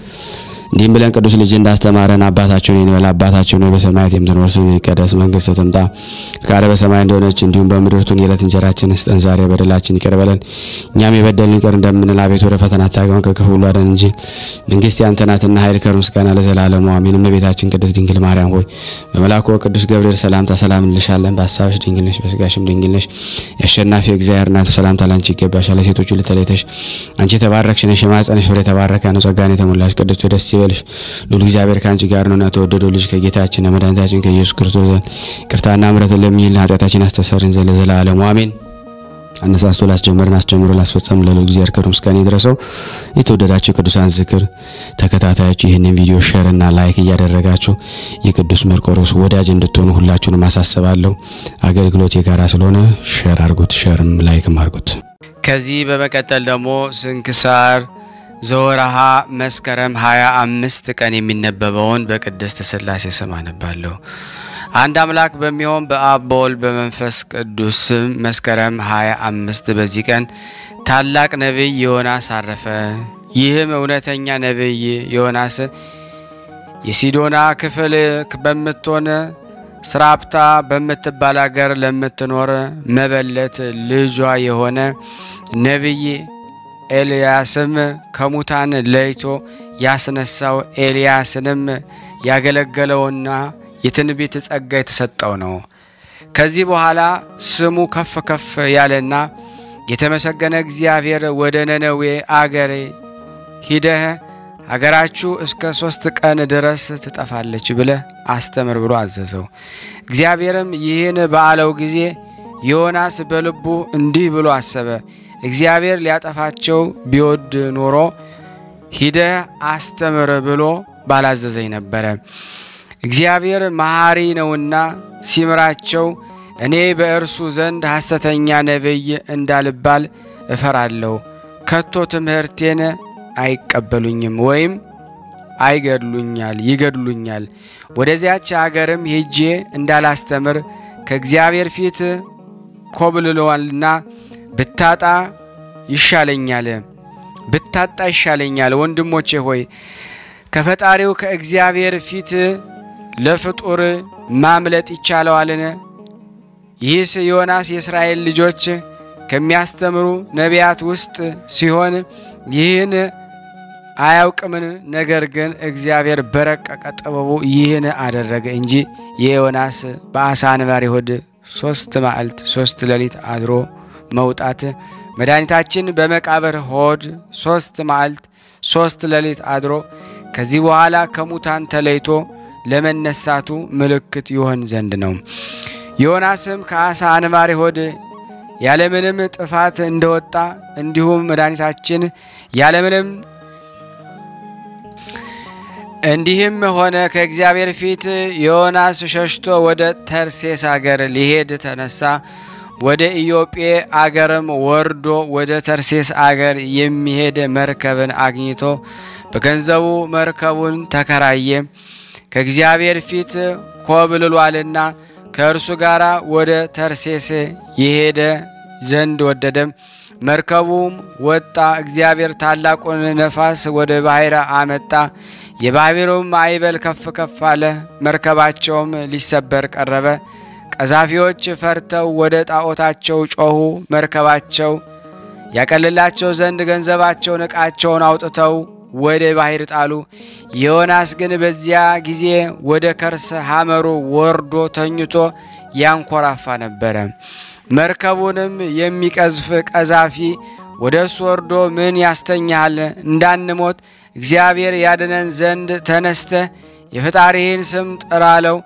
እንዲህም ብለን ቅዱስ ልጅ እንዳስተማረን አባታችን ይንበል። አባታችን ሆይ በሰማያት የምትኖር ስምህ ይቀደስ፣ መንግሥትህ ትምጣ፣ ፈቃድህ በሰማይ እንደሆነች እንዲሁም በምድር ትሁን። የዕለት እንጀራችንን ስጠን ዛሬ፣ በደላችንን ይቅር በለን እኛም የበደሉንን ይቅር እንደምንል፣ አቤቱ ወደ ፈተና አታግባን ከክፉ ሁሉ አድነን እንጂ መንግሥት ያንተ ናትና ኃይል፣ ክብር፣ ምስጋና ለዘላለሙ አሜን። እመቤታችን ቅድስት ድንግል ማርያም ሆይ በመልአኩ ቅዱስ ገብርኤል ሰላምታ ሰላም እንልሻለን። በሐሳብሽ ድንግል ነሽ፣ በሥጋሽም ድንግል ነሽ። የአሸናፊ እግዚአብሔር እናቱ ሰላምታ ላንቺ ይገባሻል። ሴቶች ሁሉ ተለይተሽ አንቺ የተባረክሽ ነሽ፣ የማኅፀንሽ ፍሬ የተባረከ ነው። ጸጋን የተሞላሽ ቅድስት ሆይ ደስ ይበልሽ፣ ሉል እግዚአብሔር ካንቺ ጋር ነውና ተወደደው ልጅ ከጌታችን መድኃኒታችን ከኢየሱስ ክርስቶስ ዘንድ ይቅርታና ምሕረትን ለሚልን ኃጢአታችን አስተሰርይን ዘንድ ለዘላለሙ አሜን። አነሳስቶ ላስጀመረን አስጀምሮ ላስፈጸም ለሉል እግዚአብሔር ክብር ምስጋና ይድረሰው። የተወደዳችሁ ቅዱሳን ዝክር ተከታታዮች ይህንን ቪዲዮ ሼር እና ላይክ እያደረጋችሁ የቅዱስ መርቆሬዎስ ወዳጅ እንድትሆኑ ሁላችሁንም አሳስባለሁ። አገልግሎት የጋራ ስለሆነ ሼር አድርጉት፣ ሼርም ላይክም አድርጉት። ከዚህ በመቀጠል ደግሞ ስንክሳር ዘወርሃ መስከረም 25 ቀን የሚነበበውን በቅድስት ሥላሴ ስም አነባለሁ። አንድ አምላክ በሚሆን በአብ በወልድ በመንፈስ ቅዱስ ስም መስከረም 25 በዚህ ቀን ታላቅ ነቢይ ዮናስ አረፈ። ይህም እውነተኛ ነቢይ ዮናስ የሲዶና ክፍል በምትሆን ስራፕታ በምትባል አገር ለምትኖር መበለት ልጇ የሆነ ነቢይ ኤልያስም ከሙታን ለይቶ ያስነሳው ኤልያስንም ያገለገለውና የትንቢት ጸጋ የተሰጠው ነው። ከዚህ በኋላ ስሙ ከፍ ከፍ ያለና የተመሰገነ እግዚአብሔር ወደ ነነዌ አገር ሂደህ አገራችሁ እስከ 3 ቀን ድረስ ትጠፋለች ብለህ አስተምር ብሎ አዘዘው። እግዚአብሔርም ይህን ባለው ጊዜ ዮናስ በልቡ እንዲህ ብሎ አሰበ፣ እግዚአብሔር ሊያጠፋቸው ቢወድ ኖሮ ሂደህ አስተምር ብሎ ባላዘዘኝ ነበር። እግዚአብሔር መሐሪ ነውና ሲምራቸው እኔ በእርሱ ዘንድ ሐሰተኛ ነቢይ እንዳልባል እፈራለሁ። ከቶ ትምህርቴን አይቀበሉኝም ወይም ይገድሉኛል። ወደዚያች አገርም ሄጄ እንዳላስተምር ከእግዚአብሔር ፊት ኮብልለዋልና ብታጣ ይሻለኛል። ወንድሞቼ ሆይ ከፈጣሪው ከእግዚአብሔር ፊት ለፍጡር ማምለጥ ይቻለዋልን? ይህስ ዮናስ የእስራኤል ልጆች ከሚያስተምሩ ነቢያት ውስጥ ሲሆን ይህን አያውቅምን? ነገር ግን እግዚአብሔር በረቀቀ ጥበቡ ይህን አደረገ እንጂ የዮናስ በአሳ አንባሪ ሆድ 3 መዓልት 3 ሌሊት አድሮ መውጣት መድኃኒታችን በመቃብር ሆድ 3 መዓልት 3 ሌሊት አድሮ ከዚህ በኋላ ከሙታን ተለይቶ ለመነሳቱ ምልክት ይሆን ዘንድ ነው። ዮናስም ከአሳ አንባሪ ሆድ ያለምንም ጥፋት እንደወጣ እንዲሁም መድኃኒታችን ያለምንም እንዲህም ሆነ። ከእግዚአብሔር ፊት ዮናስ ሸሽቶ ወደ ተርሴስ አገር ሊሄድ ተነሳ። ወደ ኢዮጴ አገርም ወርዶ ወደ ተርሴስ አገር የሚሄድ መርከብን አግኝቶ በገንዘቡ መርከቡን ተከራየ። ከእግዚአብሔር ፊት ኮብልሏልና ከእርሱ ጋር ወደ ተርሴስ የሄደ ዘንድ ወደደ። መርከቡም ወጣ። እግዚአብሔር ታላቁን ነፋስ ወደ ባህር አመጣ። የባህሩም ማዕበል ከፍ ከፍ አለ። መርከባቸውም ሊሰበር ቀረበ። ቀዛፊዎች ፈርተው ወደ ጣዖታቸው ጮኹ። መርከባቸው ያቀልላቸው ዘንድ ገንዘባቸውን ዕቃቸውን አውጥተው ወደ ባህር ጣሉ። ዮናስ ግን በዚያ ጊዜ ወደ ከርሰ ሐመሩ ወርዶ ተኝቶ ያንኮራፋ ነበር። መርከቡንም የሚቀዝፍ ቀዛፊ ወደሱ ወርዶ ምን ያስተኛል? እንዳንሞት እግዚአብሔር ያድነን ዘንድ ተነስተ የፈጣሪህን ስም ጥራለው።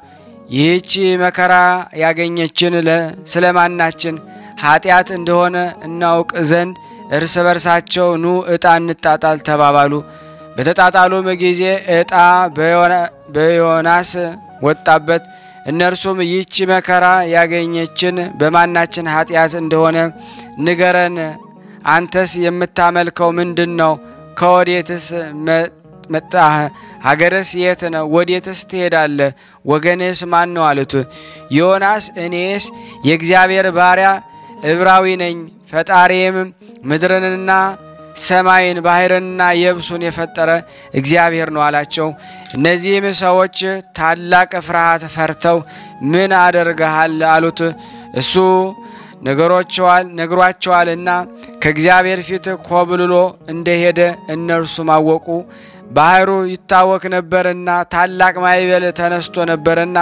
ይህች መከራ ያገኘችን ስለማናችን ኃጢአት እንደሆነ እናውቅ ዘንድ እርስ በርሳቸው ኑ ዕጣ እንጣጣል ተባባሉ። በተጣጣሉም ጊዜ ዕጣ በዮናስ ወጣበት። እነርሱም ይህች መከራ ያገኘችን በማናችን ኃጢአት እንደሆነ ንገረን። አንተስ የምታመልከው ምንድነው? ከወዴትስ መጣህ? ሀገርስ የት ነው? ወዴትስ ትሄዳለህ? ወገንስ ማን ነው አሉት። ዮናስ እኔስ የእግዚአብሔር ባሪያ ዕብራዊ ነኝ። ፈጣሪም ምድርንና ሰማይን ባህርንና የብሱን የፈጠረ እግዚአብሔር ነው አላቸው። እነዚህም ሰዎች ታላቅ ፍርሃት ፈርተው ምን አደርገሃል አሉት። እሱ ነግሯቸዋልና ከእግዚአብሔር ፊት ኮብልሎ እንደሄደ እነርሱ ማወቁ። ባህሩ ይታወክ ነበርና ታላቅ ማዕበል ተነስቶ ነበርና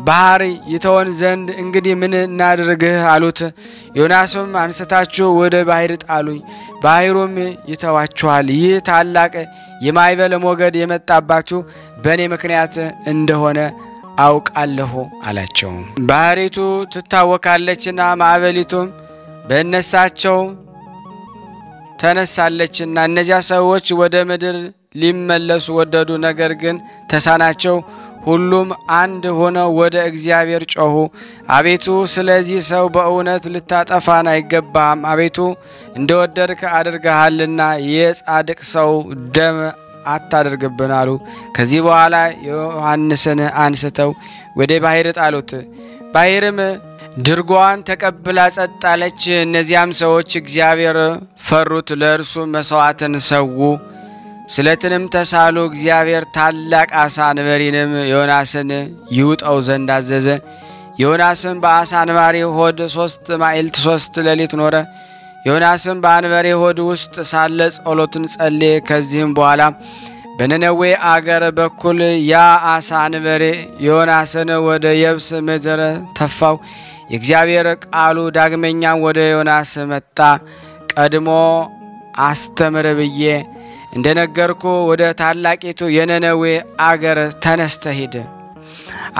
ባህር ይተወን ዘንድ እንግዲህ ምን እናድርግህ አሉት። ዮናስም አንስታችሁ ወደ ባህር ጣሉኝ፣ ባህሩም ይተዋችኋል። ይህ ታላቅ የማዕበል ሞገድ የመጣባችሁ በእኔ ምክንያት እንደሆነ አውቃለሁ አላቸው። ባህሪቱ ትታወካለችና ማዕበሊቱም በእነሳቸው ተነሳለችና እነዚያ ሰዎች ወደ ምድር ሊመለሱ ወደዱ። ነገር ግን ተሳናቸው። ሁሉም አንድ ሆነው ወደ እግዚአብሔር ጮኹ። አቤቱ ስለዚህ ሰው በእውነት ልታጠፋን አይገባም። አቤቱ እንደወደድክ አድርገሃልና የጻድቅ ሰው ደም አታደርግብን አሉ። ከዚህ በኋላ ዮሐንስን አንስተው ወደ ባሕር ጣሉት። ባሕርም ድርጓን ተቀብላ ጸጥ አለች። እነዚያም ሰዎች እግዚአብሔር ፈሩት፣ ለእርሱ መስዋዕትን ሰዉ፣ ስለትንም ተሳሉ። እግዚአብሔር ታላቅ አሳ አንበሪንም ዮናስን ይውጠው ዘንድ አዘዘ። ዮናስም በአሳ አንባሪ ሆድ 3 መዓልት 3 ሌሊት ኖረ። ዮናስም በአንበሪ ሆድ ውስጥ ሳለ ጸሎትን ጸለየ። ከዚህም በኋላ በነነዌ አገር በኩል ያ አሳ አንበሪ ዮናስን ወደ የብስ ምድር ተፋው። የእግዚአብሔር ቃሉ ዳግመኛም ወደ ዮናስ መጣ። ቀድሞ አስተምር ብዬ እንደነገርኩ ወደ ታላቂቱ የነነዌ አገር ተነስተህ ሂድ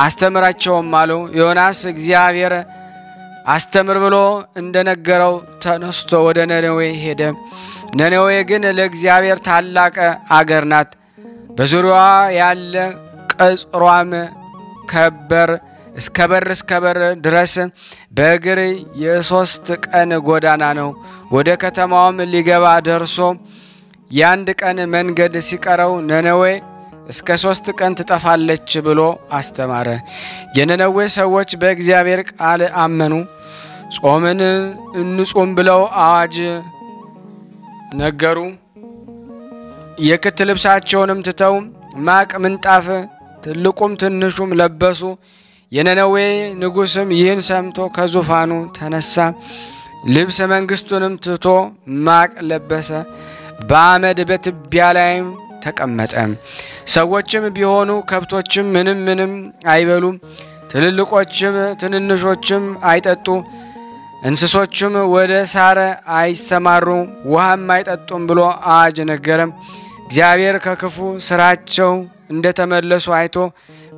አስተምራቸውም አለው። ዮናስ እግዚአብሔር አስተምር ብሎ እንደነገረው ተነስቶ ወደ ነነዌ ሄደ። ነነዌ ግን ለእግዚአብሔር ታላቅ አገር ናት። በዙሪያዋ ያለ ቅጽሯም ከበር እስከ በር ድረስ በእግር የ3 ቀን ጎዳና ነው። ወደ ከተማውም ሊገባ ደርሶ የ1 ቀን መንገድ ሲቀረው ነነዌ እስከ 3 ቀን ትጠፋለች ብሎ አስተማረ። የነነዌ ሰዎች በእግዚአብሔር ቃል አመኑ። ጾምን እንጾም ብለው አዋጅ ነገሩ። የክት ልብሳቸውንም ትተው ማቅ ምንጣፍ ትልቁም ትንሹም ለበሱ። የነነዌ ንጉስም ይህን ሰምቶ ከዙፋኑ ተነሳ። ልብስ መንግስቱንም ትቶ ማቅ ለበሰ። በአመድ በትቢያ ላይም ተቀመጠ። ሰዎችም ቢሆኑ ከብቶችም ምንም አይበሉም። ትልልቆችም ትንንሾችም አይጠጡ። እንስሶችም ወደ ሳር አይሰማሩ፣ ውሃም አይጠጡም ብሎ አዋጅ ነገረ። እግዚአብሔር ከክፉ ስራቸው እንደተመለሱ አይቶ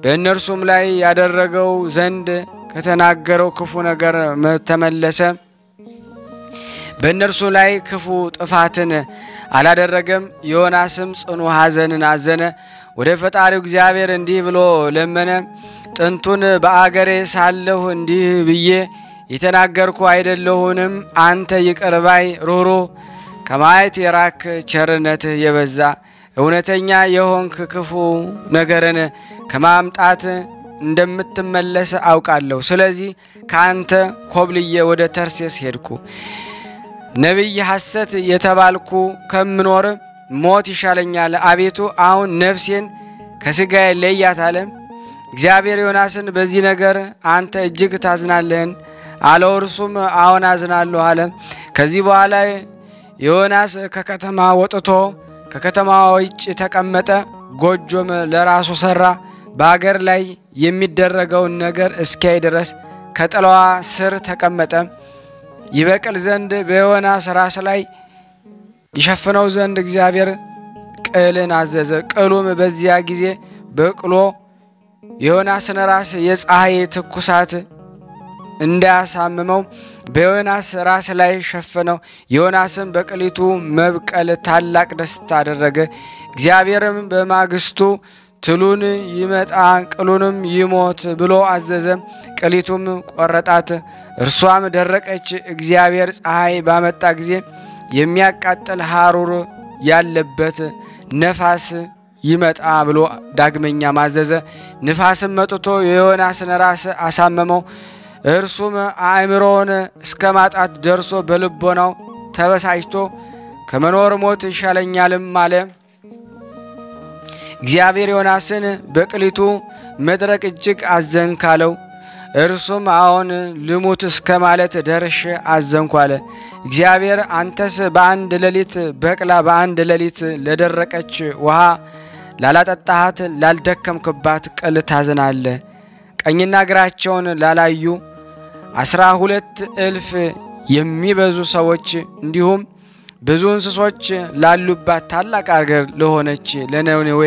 በእነርሱም ላይ ያደረገው ዘንድ ከተናገረው ክፉ ነገር ተመለሰ። በእነርሱ ላይ ክፉ ጥፋትን አላደረገም። ዮናስም ጽኑ ሐዘንን አዘነ። ወደ ፈጣሪው እግዚአብሔር እንዲህ ብሎ ለመነ። ጥንቱን በአገሬ ሳለሁ እንዲህ ብዬ የተናገርኩ አይደለሁንም? አንተ ይቅር ባይ ሩህሩህ፣ ከማየት የራክ ቸርነትህ የበዛ እውነተኛ የሆንክ ክፉ ነገርን ከማምጣት እንደምትመለስ አውቃለሁ። ስለዚህ ካንተ ኮብልዬ ወደ ተርሴስ ሄድኩ። ነብይ ሐሰት የተባልኩ ከምኖር ሞት ይሻለኛል። አቤቱ አሁን ነፍሴን ከስጋዬ ለያት አለ። እግዚአብሔር ዮናስን በዚህ ነገር አንተ እጅግ ታዝናለህን አለው። እርሱም አሁን አዝናለሁ አለ። ከዚህ በኋላ ዮናስ ከከተማ ወጥቶ ከከተማ ውጭ ተቀመጠ። ጎጆም ለራሱ ሰራ። በአገር ላይ የሚደረገውን ነገር እስኪያይ ድረስ ከጥላዋ ስር ተቀመጠ። ይበቅል ዘንድ በዮናስ ራስ ላይ ይሸፍነው ዘንድ እግዚአብሔር ቅልን አዘዘ። ቅሉም በዚያ ጊዜ በቅሎ የዮናስን ራስ የፀሐይ ትኩሳት እንዳያሳምመው በዮናስ ራስ ላይ ሸፈነው። ዮናስም በቅሊቱ መብቀል ታላቅ ደስታ አደረገ። እግዚአብሔርም በማግስቱ ትሉን ይመጣ ቅሉንም ይሞት ብሎ አዘዘ። ቅሊቱም ቆረጣት፣ እርሷም ደረቀች። እግዚአብሔር ፀሐይ ባመጣ ጊዜ የሚያቃጥል ሐሩር ያለበት ነፋስ ይመጣ ብሎ ዳግመኛ ማዘዘ። ንፋስም መጥቶ የዮናስን ራስ አሳመመው። እርሱም አእምሮውን እስከ ማጣት ደርሶ በልቦናው ተበሳጭቶ ከመኖር ሞት ይሻለኛልም አለ። እግዚአብሔር ዮናስን በቅሊቱ መድረቅ እጅግ አዘንካለው። እርሱም አሁን ልሙት እስከ ማለት ደርሼ አዘንኩ አለ። እግዚአብሔር አንተስ በአንድ ሌሊት በቅላ በአንድ ሌሊት ለደረቀች ውሃ ላላጠጣሃት ላልደከምክባት ቅል ታዝናለህ። ቀኝና ግራቸውን ላላዩ 12,000 የሚበዙ ሰዎች እንዲሁም ብዙ እንስሶች ላሉባት ታላቅ አገር ለሆነች ለነነዌ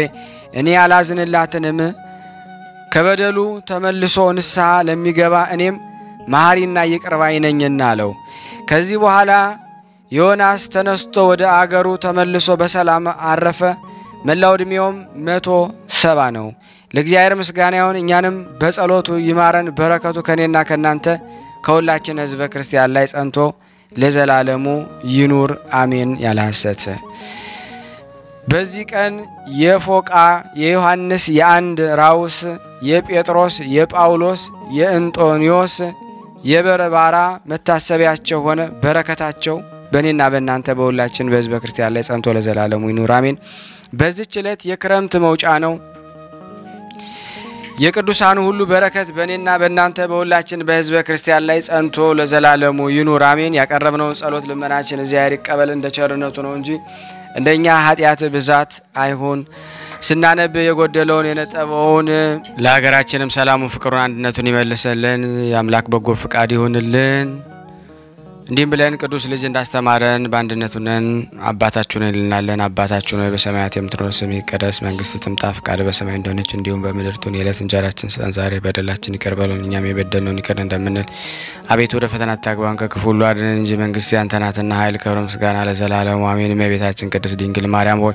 እኔ አላዝንላትንም? ከበደሉ ተመልሶ ንስሐ ለሚገባ እኔም መሐሪና ይቅር ባይ ነኝና አለው። ከዚህ በኋላ ዮናስ ተነስቶ ወደ አገሩ ተመልሶ በሰላም አረፈ። መላው ዕድሜውም 170 ነው። ለእግዚአብሔር ምስጋና ይሁን። እኛንም በጸሎቱ ይማረን። በረከቱ ከኔና ከናንተ ከሁላችን ሕዝበ ክርስቲያን ላይ ጸንቶ ለዘላለሙ ይኑር አሜን። ያለ ሐሰት በዚህ ቀን የፎቃ የዮሐንስ የአንድራውስ የጴጥሮስ የጳውሎስ የእንጦንዮስ የበረባራ መታሰቢያቸው ሆነ። በረከታቸው በእኔና በእናንተ በሁላችን በሕዝበ ክርስቲያን ላይ ጸንቶ ለዘላለሙ ይኑር አሜን። በዚህች ዕለት የክረምት መውጫ ነው። የቅዱሳኑ ሁሉ በረከት በእኔና በእናንተ በሁላችን በሕዝበ ክርስቲያን ላይ ጸንቶ ለዘላለሙ ይኑር አሜን። ያቀረብነውን ጸሎት ልመናችን እግዚአብሔር ይቀበል እንደ ቸርነቱ ነው እንጂ እንደኛ ኃጢአት ብዛት አይሁን። ስናነብ የጎደለውን የነጠበውን ለሀገራችንም ሰላሙን ፍቅሩን አንድነቱን ይመልሰልን የአምላክ በጎ ፍቃድ ይሁንልን። እንዲህም ብለን ቅዱስ ልጅ እንዳስተማረን በአንድነቱ ነን። አባታችን ሆይ እንላለን። አባታችን ሆይ በሰማያት የምትኖር ስምህ ይቀደስ፣ መንግስትህ ትምጣ፣ ፈቃድህ በሰማይ እንደሆነች እንዲሁም በምድር ትሁን። የዕለት እንጀራችንን ስጠን ዛሬ፣ በደላችንን ይቅር በለን እኛም የበደልነውን ይቅር እንደምንል። አቤቱ ወደ ፈተና አታግባን ከክፉ ሁሉ አድነን እንጂ መንግስት ያንተ ናትና ኃይል፣ ክብር፣ ምስጋና ለዘላለሙ አሜን። እመቤታችን ቅድስት ድንግል ማርያም ሆይ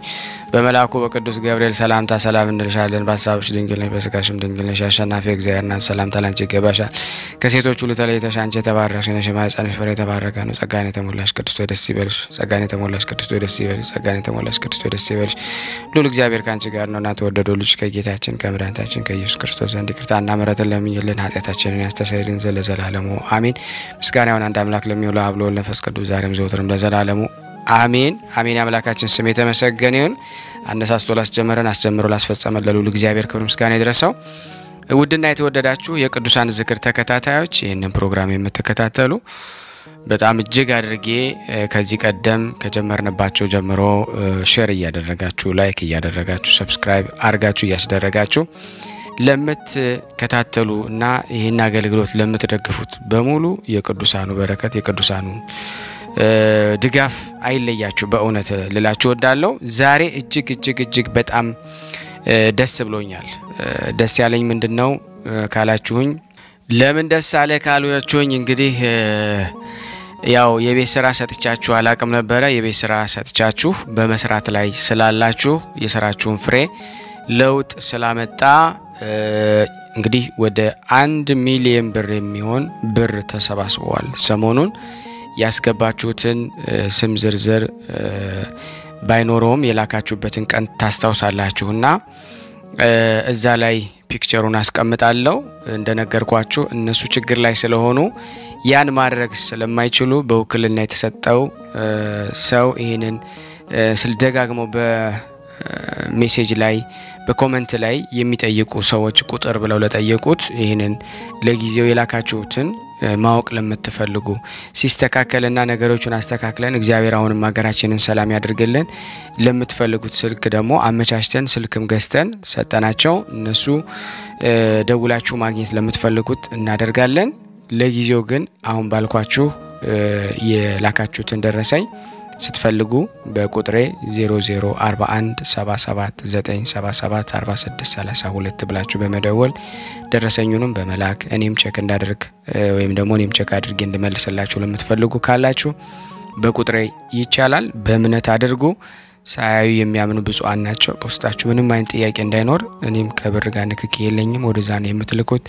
በመልአኩ በቅዱስ ገብርኤል ሰላምታ ሰላም እንልሻለን። በሐሳብሽ ድንግል ነሽ፣ በሥጋሽም ድንግል ነሽ። አሸናፊ እግዚአብሔር እናት ሰላምታ ላንቺ ይገባሻል። ከሴቶች ሁሉ ተለይተሽ አንቺ የተባረክሽ ነሽ፣ የማኅፀንሽ ፍሬ የተባረከ ነው። ጸጋን የተሞላሽ ቅድስት ሆይ ደስ ይበልሽ። ጸጋን የተሞላሽ ቅድስት ሆይ ደስ ይበልሽ። ጸጋን የተሞላሽ ቅድስት ሆይ ደስ ይበልሽ። ልዑል እግዚአብሔር ካንቺ ጋር ነውና ተወደደው ልጅ ከጌታችን ከመድኃኒታችን ከኢየሱስ ክርስቶስ ዘንድ ይቅርታና ምሕረትን ለምኝልን ኃጢአታችንን ያስተሰርይልን ዘንድ ለዘላለሙ አሜን። ምስጋና ይሁን አንድ አምላክ ለሚውል ለአብ ለወልድ ለመንፈስ ቅዱስ ዛሬም ዘወትርም ለዘላለሙ አሜን አሜን። አምላካችን ስም የተመሰገነ ይሁን። አነሳስቶ ላስጀመረን አስጀምሮ ላስፈጸመን ለልዑል እግዚአብሔር ክብር ምስጋና ይድረሰው። ውድና የተወደዳችሁ የቅዱሳን ዝክር ተከታታዮች ይህንን ፕሮግራም የምትከታተሉ በጣም እጅግ አድርጌ ከዚህ ቀደም ከጀመርንባቸው ጀምሮ ሼር እያደረጋችሁ ላይክ እያደረጋችሁ ሰብስክራይብ አርጋችሁ እያስደረጋችሁ ለምትከታተሉ እና ይህን አገልግሎት ለምትደግፉት በሙሉ የቅዱሳኑ በረከት የቅዱሳኑ ድጋፍ አይለያችሁ በእውነት ልላችሁ ወዳለው። ዛሬ እጅግ በጣም ደስ ብሎኛል። ደስ ያለኝ ምንድነው ካላችሁኝ፣ ለምን ደስ አለ ካላችሁኝ እንግዲህ ያው የቤት ስራ ሰጥቻችሁ አላቅም ነበር። የቤት ስራ ሰጥቻችሁ በመስራት ላይ ስላላችሁ የሥራችሁን ፍሬ ለውጥ ስላመጣ እንግዲህ ወደ 1 ሚሊዮን ብር የሚሆን ብር ተሰባስቧል። ሰሞኑን ያስገባችሁትን ስም ዝርዝር ባይኖርም የላካችሁበትን ቀን ታስታውሳላችሁና እዛ ላይ ፒክቸሩን አስቀምጣለሁ። እንደነገርኳችሁ እነሱ ችግር ላይ ስለሆኑ ያን ማድረግ ስለማይችሉ በውክልና የተሰጠው ሰው ይሄንን ስለደጋግሞ በሜሴጅ ላይ በኮሜንት ላይ የሚጠይቁ ሰዎች ቁጥር ብለው ለጠየቁት ይሄንን ለጊዜው የላካችሁትን ማወቅ ለምትፈልጉ ሲስተካከልና ነገሮችን አስተካክለን እግዚአብሔር አሁንም ሀገራችንን ሰላም ያድርግልን ለምትፈልጉት ስልክ ደግሞ አመቻችተን ስልክም ገዝተን ሰጠናቸው። እነሱ ደውላችሁ ማግኘት ለምትፈልጉት እናደርጋለን። ለጊዜው ግን አሁን ባልኳችሁ የላካችሁትን ደረሰኝ ስትፈልጉ በቁጥሬ 004177977462 ብላችሁ በመደወል ደረሰኙንም በመላክ እኔም ቼክ እንዳደርግ ወይም ደግሞ እኔም ቼክ አድርጌ እንድመልስላችሁ ለምትፈልጉ ካላችሁ በቁጥሬ ይቻላል። በእምነት አድርጉ። ሳያዩ የሚያምኑ ብፁዓን ናቸው። በውስጣችሁ ምንም አይነት ጥያቄ እንዳይኖር እኔም ከብር ጋር ንክኪ የለኝም። ወደዛ ነው የምትልኩት።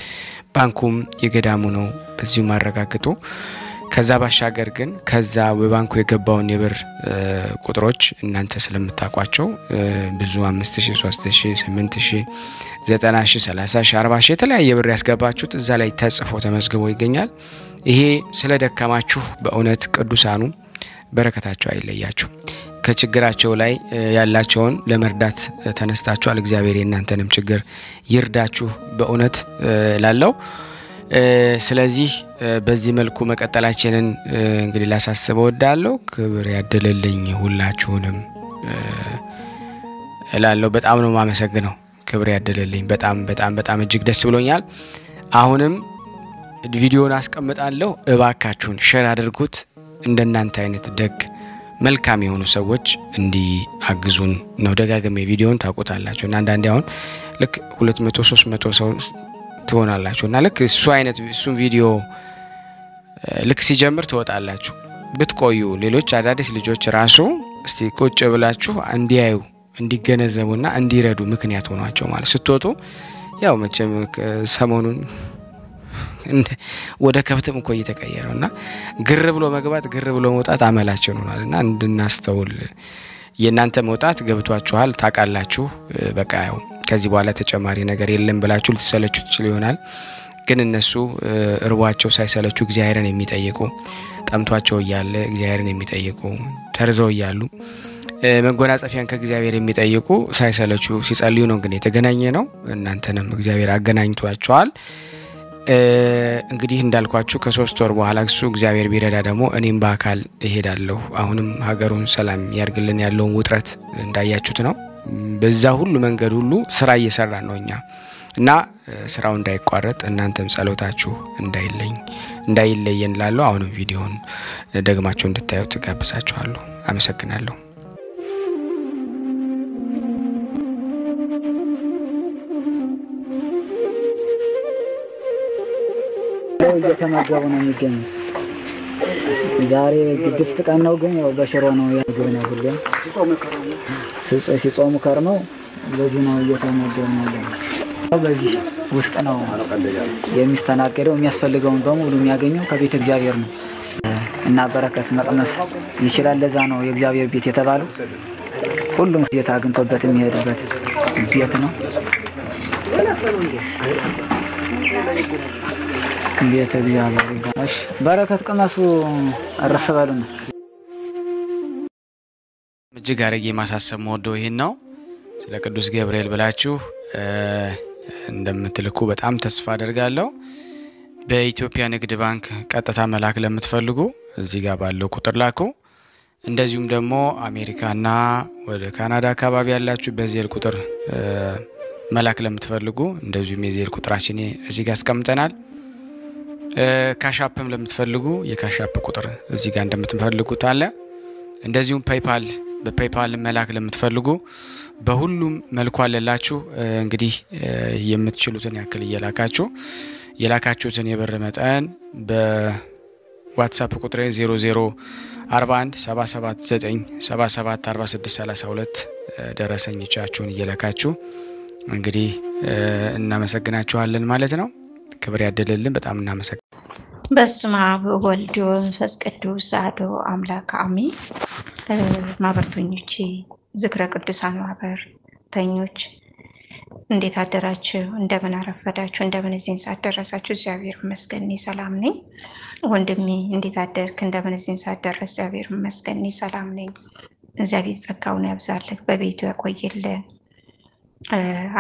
ባንኩም የገዳሙ ነው። በዚሁ ማረጋግጡ። ከዛ ባሻገር ግን ከዛ በባንኩ የገባውን የብር ቁጥሮች እናንተ ስለምታቋቸው ብዙ 5000 3000 8000 9000 30000 40000 የተለያየ ብር ያስገባችሁት እዛ ላይ ተጽፎ ተመዝግቦ ይገኛል። ይሄ ስለደከማችሁ በእውነት ቅዱሳኑ በረከታቸው አይለያችሁ። ከችግራቸው ላይ ያላቸውን ለመርዳት ተነስታችኋል። እግዚአብሔር የእናንተንም ችግር ይርዳችሁ በእውነት ላለው። ስለዚህ በዚህ መልኩ መቀጠላችንን እንግዲህ ላሳስበው ወዳለው። ክብር ያደለልኝ ሁላችሁንም ላለው በጣም ነው ማመሰግነው። ክብር ያደለልኝ በጣም እጅግ ደስ ብሎኛል። አሁንም ቪዲዮውን አስቀምጣለሁ። እባካችሁን ሼር አድርጉት። እንደናንተ አይነት ደግ መልካም የሆኑ ሰዎች እንዲያግዙን ነው። ደጋግሜ ቪዲዮውን ታውቁታላችሁ እና አንዳንዴ አሁን ልክ 200 300 ሰው ትሆናላችሁና ልክ እሱ አይነት እሱን ቪዲዮ ልክ ሲጀምር ትወጣላችሁ። ብትቆዩ ሌሎች አዳዲስ ልጆች ራሱ እስቲ ቁጭ ብላችሁ እንዲያዩ እንዲገነዘቡና እንዲረዱ ምክንያት ሆኗቸው ማለት ስትወጡ ያው መቼም ሰሞኑን ወደ ከብትም እኮ እየተቀየረውና ግር ብሎ መግባት ግር ብሎ መውጣት አመላቸው ሆኗልና እንድናስተውል የናንተ መውጣት ገብቷችኋል ታቃላችሁ በቃ ያው ከዚህ በኋላ ተጨማሪ ነገር የለም ብላችሁ ልትሰለቹ ትችሉ ይሆናል ግን እነሱ እርቧቸው ሳይሰለቹ እግዚአብሔርን የሚጠይቁ ጠምቷቸው ይያለ እግዚአብሔርን የሚጠይቁ ተርዘው ይያሉ መጎናጸፊያን ከእግዚአብሔር የሚጠይቁ ሳይሰለቹ ሲጸልዩ ነው ግን የተገናኘ ነው እናንተንም እግዚአብሔር አገናኝቷቸዋል እንግዲህ እንዳልኳችሁ ከ3 ወር በኋላ እሱ እግዚአብሔር ቢረዳ ደግሞ እኔም በአካል እሄዳለሁ አሁንም ሀገሩን ሰላም ያርግልን ያለውን ውጥረት እንዳያችሁት ነው በዛ ሁሉ መንገድ ሁሉ ስራ እየሰራ ነውኛ እና ስራው እንዳይቋረጥ እናንተም ጸሎታችሁ እንዳይለየን ላለው አሁንም ቪዲዮን ደግማችሁ እንድታዩት ጋብዛችኋለሁ አመሰግናለሁ እየተመገቡ ነው የሚገኙት ዛሬ ግድፍት ቀን ነው ግን ያው በሽሮ ነው ያገኘው ሁሉ ሲጾሙ ከርመው በዚህ ነው እየተመገቡ ነው በዚህ ውስጥ ነው የሚስተናገደው የሚያስፈልገውን በሙሉ የሚያገኘው ከቤተ እግዚአብሔር ነው እና በረከት መቅመስ ይችላል ለዛ ነው የእግዚአብሔር ቤት የተባለው ሁሉም ጌታ አግንቶበት የሚሄድበት ቤት ነው ቤተ እግዚአብሔር ይባርክ በረከት ቀመሱ አረፈባሉ ነው እጅግ አረጌ ማሳሰብ ወዶ ይሄን ነው ስለ ቅዱስ ገብርኤል ብላችሁ እንደምትልኩ በጣም ተስፋ አደርጋለሁ በኢትዮጵያ ንግድ ባንክ ቀጥታ መላክ ለምትፈልጉ እዚህ ጋር ባለው ቁጥር ላኩ እንደዚሁም ደግሞ አሜሪካና ወደ ካናዳ አካባቢ ያላችሁ በዚህ ቁጥር መላክ ለምትፈልጉ እንደዚሁም የዚህ ቁጥራችን እዚህ ጋር አስቀምጠናል ካሻፕም ለምትፈልጉ የካሻፕ ቁጥር እዚህ ጋር እንደምትፈልጉት አለ እንደዚሁም በፔይፓል መላክ ለምትፈልጉ በሁሉም መልኩ አለላችሁ እንግዲህ የምትችሉትን ያክል እየላካችሁ የላካችሁትን የብር መጠን በዋትስአፕ ቁጥር 004177977462 ደረሰኝቻችሁን እየላካችሁ እንግዲህ እናመሰግናችኋለን ማለት ነው ክብር ያደለልን በጣም እናመሰግናለን በስመ አብ ወወልድ ወመንፈስ ቅዱስ አሐዱ አምላክ አሜን ማህበርተኞች ዝክረ ቅዱሳን ማህበርተኞች እንዴት አደራችሁ እንደምን አረፈዳችሁ እንደምን እዚህን ሰዓት ደረሳችሁ እግዚአብሔር ይመስገን ሰላም ነኝ ወንድሜ እንዴት አደርክ እንደምን እዚህን ሰዓት ደረስ እግዚአብሔር ይመስገን ሰላም ነኝ እግዚአብሔር ጸጋውን ያብዛልህ በቤቱ ያቆይልህ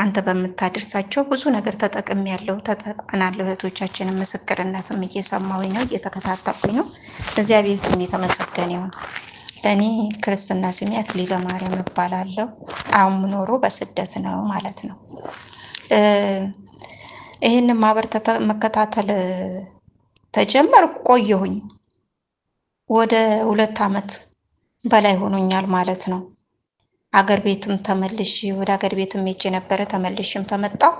አንተ በመታደርሳቸው ብዙ ነገር ተጠቅመናለሁ እህቶቻችንን ምስክርነትም እየሰማሁኝ ነው እየተከታተልኩኝ ነው እግዚአብሔር ስም የተመሰገነ ይሁን እኔ ክርስትና ስሜ አክሊለ ማርያም እባላለሁ አሁን ምኖረው በስደት ነው ማለት ነው ይሄንን ማህበር መከታተል ተጀመርኩ ቆየሁኝ ወደ 2 አመት በላይ ሆኖኛል ማለት ነው አገር ቤትም ተመልሼ ወደ አገር ቤትም ሄጄ ነበር ተመልሼም ተመጣው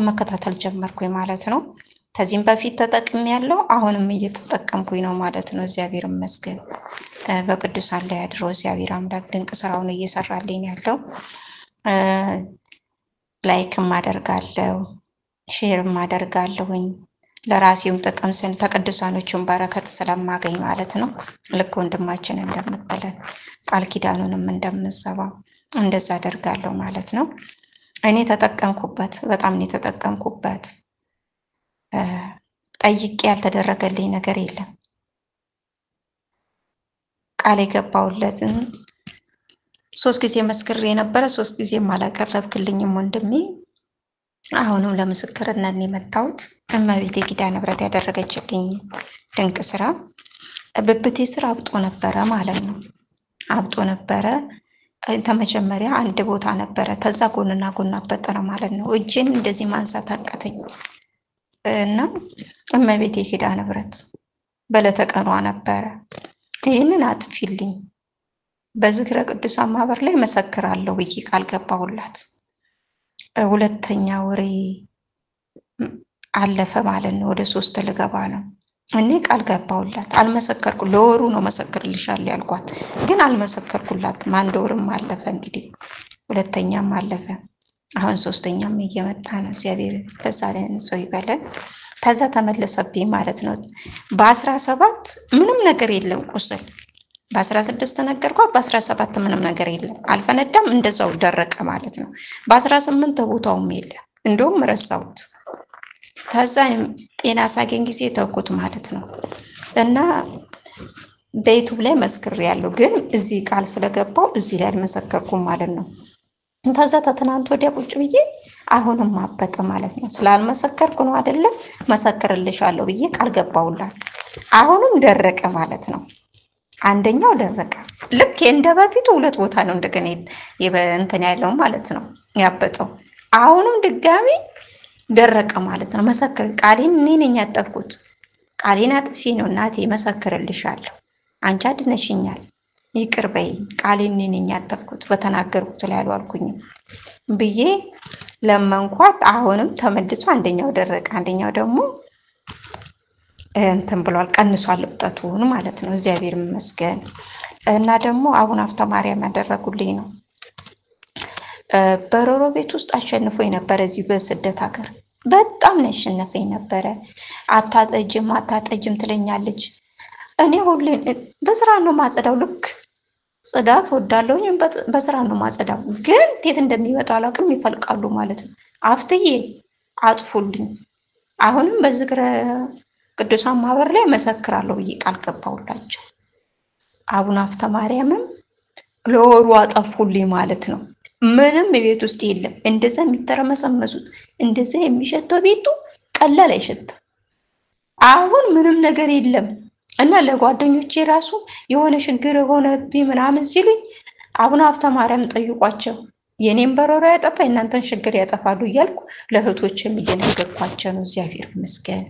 መከታተል ጀመርኩኝ ማለት ነው ከዚህም በፊት ተጠቅሜያለሁ አሁንም እየተጠቀምኩኝ ነው ማለት ነው እግዚአብሔር ይመስገን በቅዱሳን ላይ አድሮ እግዚአብሔር አምላክ ድንቅ ስራውን እየሰራልኝ ያለው ላይክም አደርጋለሁ ሼርም አደርጋለሁኝ ለራሴም ጥቅም ስን ተቀድሳኖቹን በረከት ስለማገኝ ማለት ነው ልክ ወንድማችን እንደምትለን ቃል ኪዳኑንም እንደምንሰባው እንደዛ አደርጋለሁ ማለት ነው እኔ ተጠቀምኩበት በጣም ነው ተጠቀምኩበት ጠይቄ ያልተደረገልኝ ነገር የለም ቃል የገባውለትን 3 ጊዜ መስክሬ ነበር 3 ጊዜ ማላቀረብክልኝም ወንድሜ አሁንም ለምስክርነት የመጣሁት እመቤቴ ኪዳነ ምሕረት ያደረገችልኝ ድንቅ ስራ በብቴ ስራ አብጦ ነበረ ማለት ነው አብጦ ነበረ ተመጀመሪያ አንድ ቦታ ነበረ ተዛ ጎንና ጎን አበጠረ ማለት ነው እጄን እንደዚህ ማንሳት አቃተኝ እና እመቤቴ ኪዳነ ምሕረት በለተቀኗ ነበረ ይሄንን አጥፊልኝ በዝክረ ቅዱሳን ማህበር ላይ መሰክራለሁ ብዬ ቃል ገባሁላት ሁለተኛ ወሬ አለፈ ማለት ነው ወደ 3 ልገባ ነው እኔ ቃል ገባሁላት አልመሰከርኩ ለወሩ ነው መሰክርልሻል ያልኳት ግን አልመሰከርኩላት ማንዶርም አለፈ እንግዲህ ሁለተኛም አለፈ። አሁን ሶስተኛም እየመጣ ነው። እግዚአብሔር ተሳለን ሰው ይበለን። ከዛ ተመለሰብኝ ማለት ነው። በ17 ምንም ነገር የለም ቁስል። በ16 ነገርኳት። በ17 ምንም ነገር የለም አልፈነዳም፣ እንደዛው ደረቀ ማለት ነው። በ18 ቦታውም የለም፣ እንደውም ረሳሁት። ከዛ ጤና ሳገኝ ጊዜ ተውኩት ማለት ነው። እና በዩቱብ ላይ መስክሬያለሁ፣ ግን እዚህ ቃል ስለገባው እዚህ ላይ አልመሰከርኩም ማለት ነው። ከዛ ተትናንት ወዲያ ቁጭ ብዬ አሁንም አበጠ ማለት ነው። ስላልመሰከርኩ ነው አይደለም መሰክርልሻለሁ ብዬ ቃል ገባውላት። አሁንም ደረቀ ማለት ነው። አንደኛው ደረቀ። ልክ እንደ በፊቱ 2 ቦታ ነው እንደገና እንትን ያለው ማለት ነው ያበጠው። አሁንም ድጋሚ ደረቀ ማለት ነው። መሰክር ቃሌን እኔ ነኝ ያጠፍኩት። ቃሌን አጥፌ ነው እናቴ መሰክርልሻለሁ። አንቺ አድነሽኛል፣ ይቅር በይ። ቃሌን እኔ ነኝ ያጠፍኩት፣ በተናገርኩት ላይ አልዋልኩኝም ብዬ ለመንኳት። አሁንም ተመልሶ አንደኛው ደረቀ፣ አንደኛው ደግሞ እንትን ብሏል፣ ቀንሷል እብጠቱን ማለት ነው። እግዚአብሔር ይመስገን። እና ደግሞ አቡነ ሀብተ ማርያም ያደረጉልኝ ነው። በሮሮ ቤት ውስጥ አሸንፎኝ ነበረ። እዚህ በስደት ሀገር በጣም ነው ያሸነፈኝ ነበረ። አታጠጅም ትለኛለች። እኔ ሁሌ በስራ ነው ማጸዳው። ልክ ጽዳት ወዳለሁኝ፣ በስራ ነው ማጸዳው። ግን እንዴት እንደሚመጣ አላውቅም፣ ይፈልቃሉ ማለት ነው። አፍትዬ አጥፉልኝ። አሁንም በዝክረ ቅዱሳን ማህበር ላይ መሰክራለሁ ብዬ ቃል ገባሁላቸው። አቡነ ሀብተ ማርያምም ለወሩ አጠፉልኝ ማለት ነው። ምንም ቤት ውስጥ የለም። እንደዛ የሚተረመሰመሱት እንደዛ የሚሸተው ቤቱ ቀላል አይሸትም። አሁን ምንም ነገር የለም። እና ለጓደኞቼ ራሱ የሆነ ችግር ሆነብኝ ምናምን ሲሉኝ አቡነ ሀብተ ማርያም ጠይቋቸው፣ የኔን በረሮ ያጠፋ እናንተን ችግር ያጠፋሉ እያልኩ ለእህቶችም እየነገርኳቸው ነው። እግዚአብሔር ይመስገን።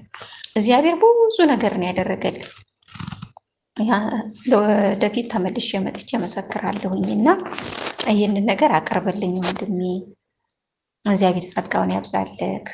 እግዚአብሔር ብዙ ነገር ነው ያደረገልኝ። ለወደፊት ተመልሼ መጥቼ መሰክራለሁኝና ይህንን ነገር አቀርብልኝ ወንድሜ። እግዚአብሔር ጸጋውን ያብዛልክ።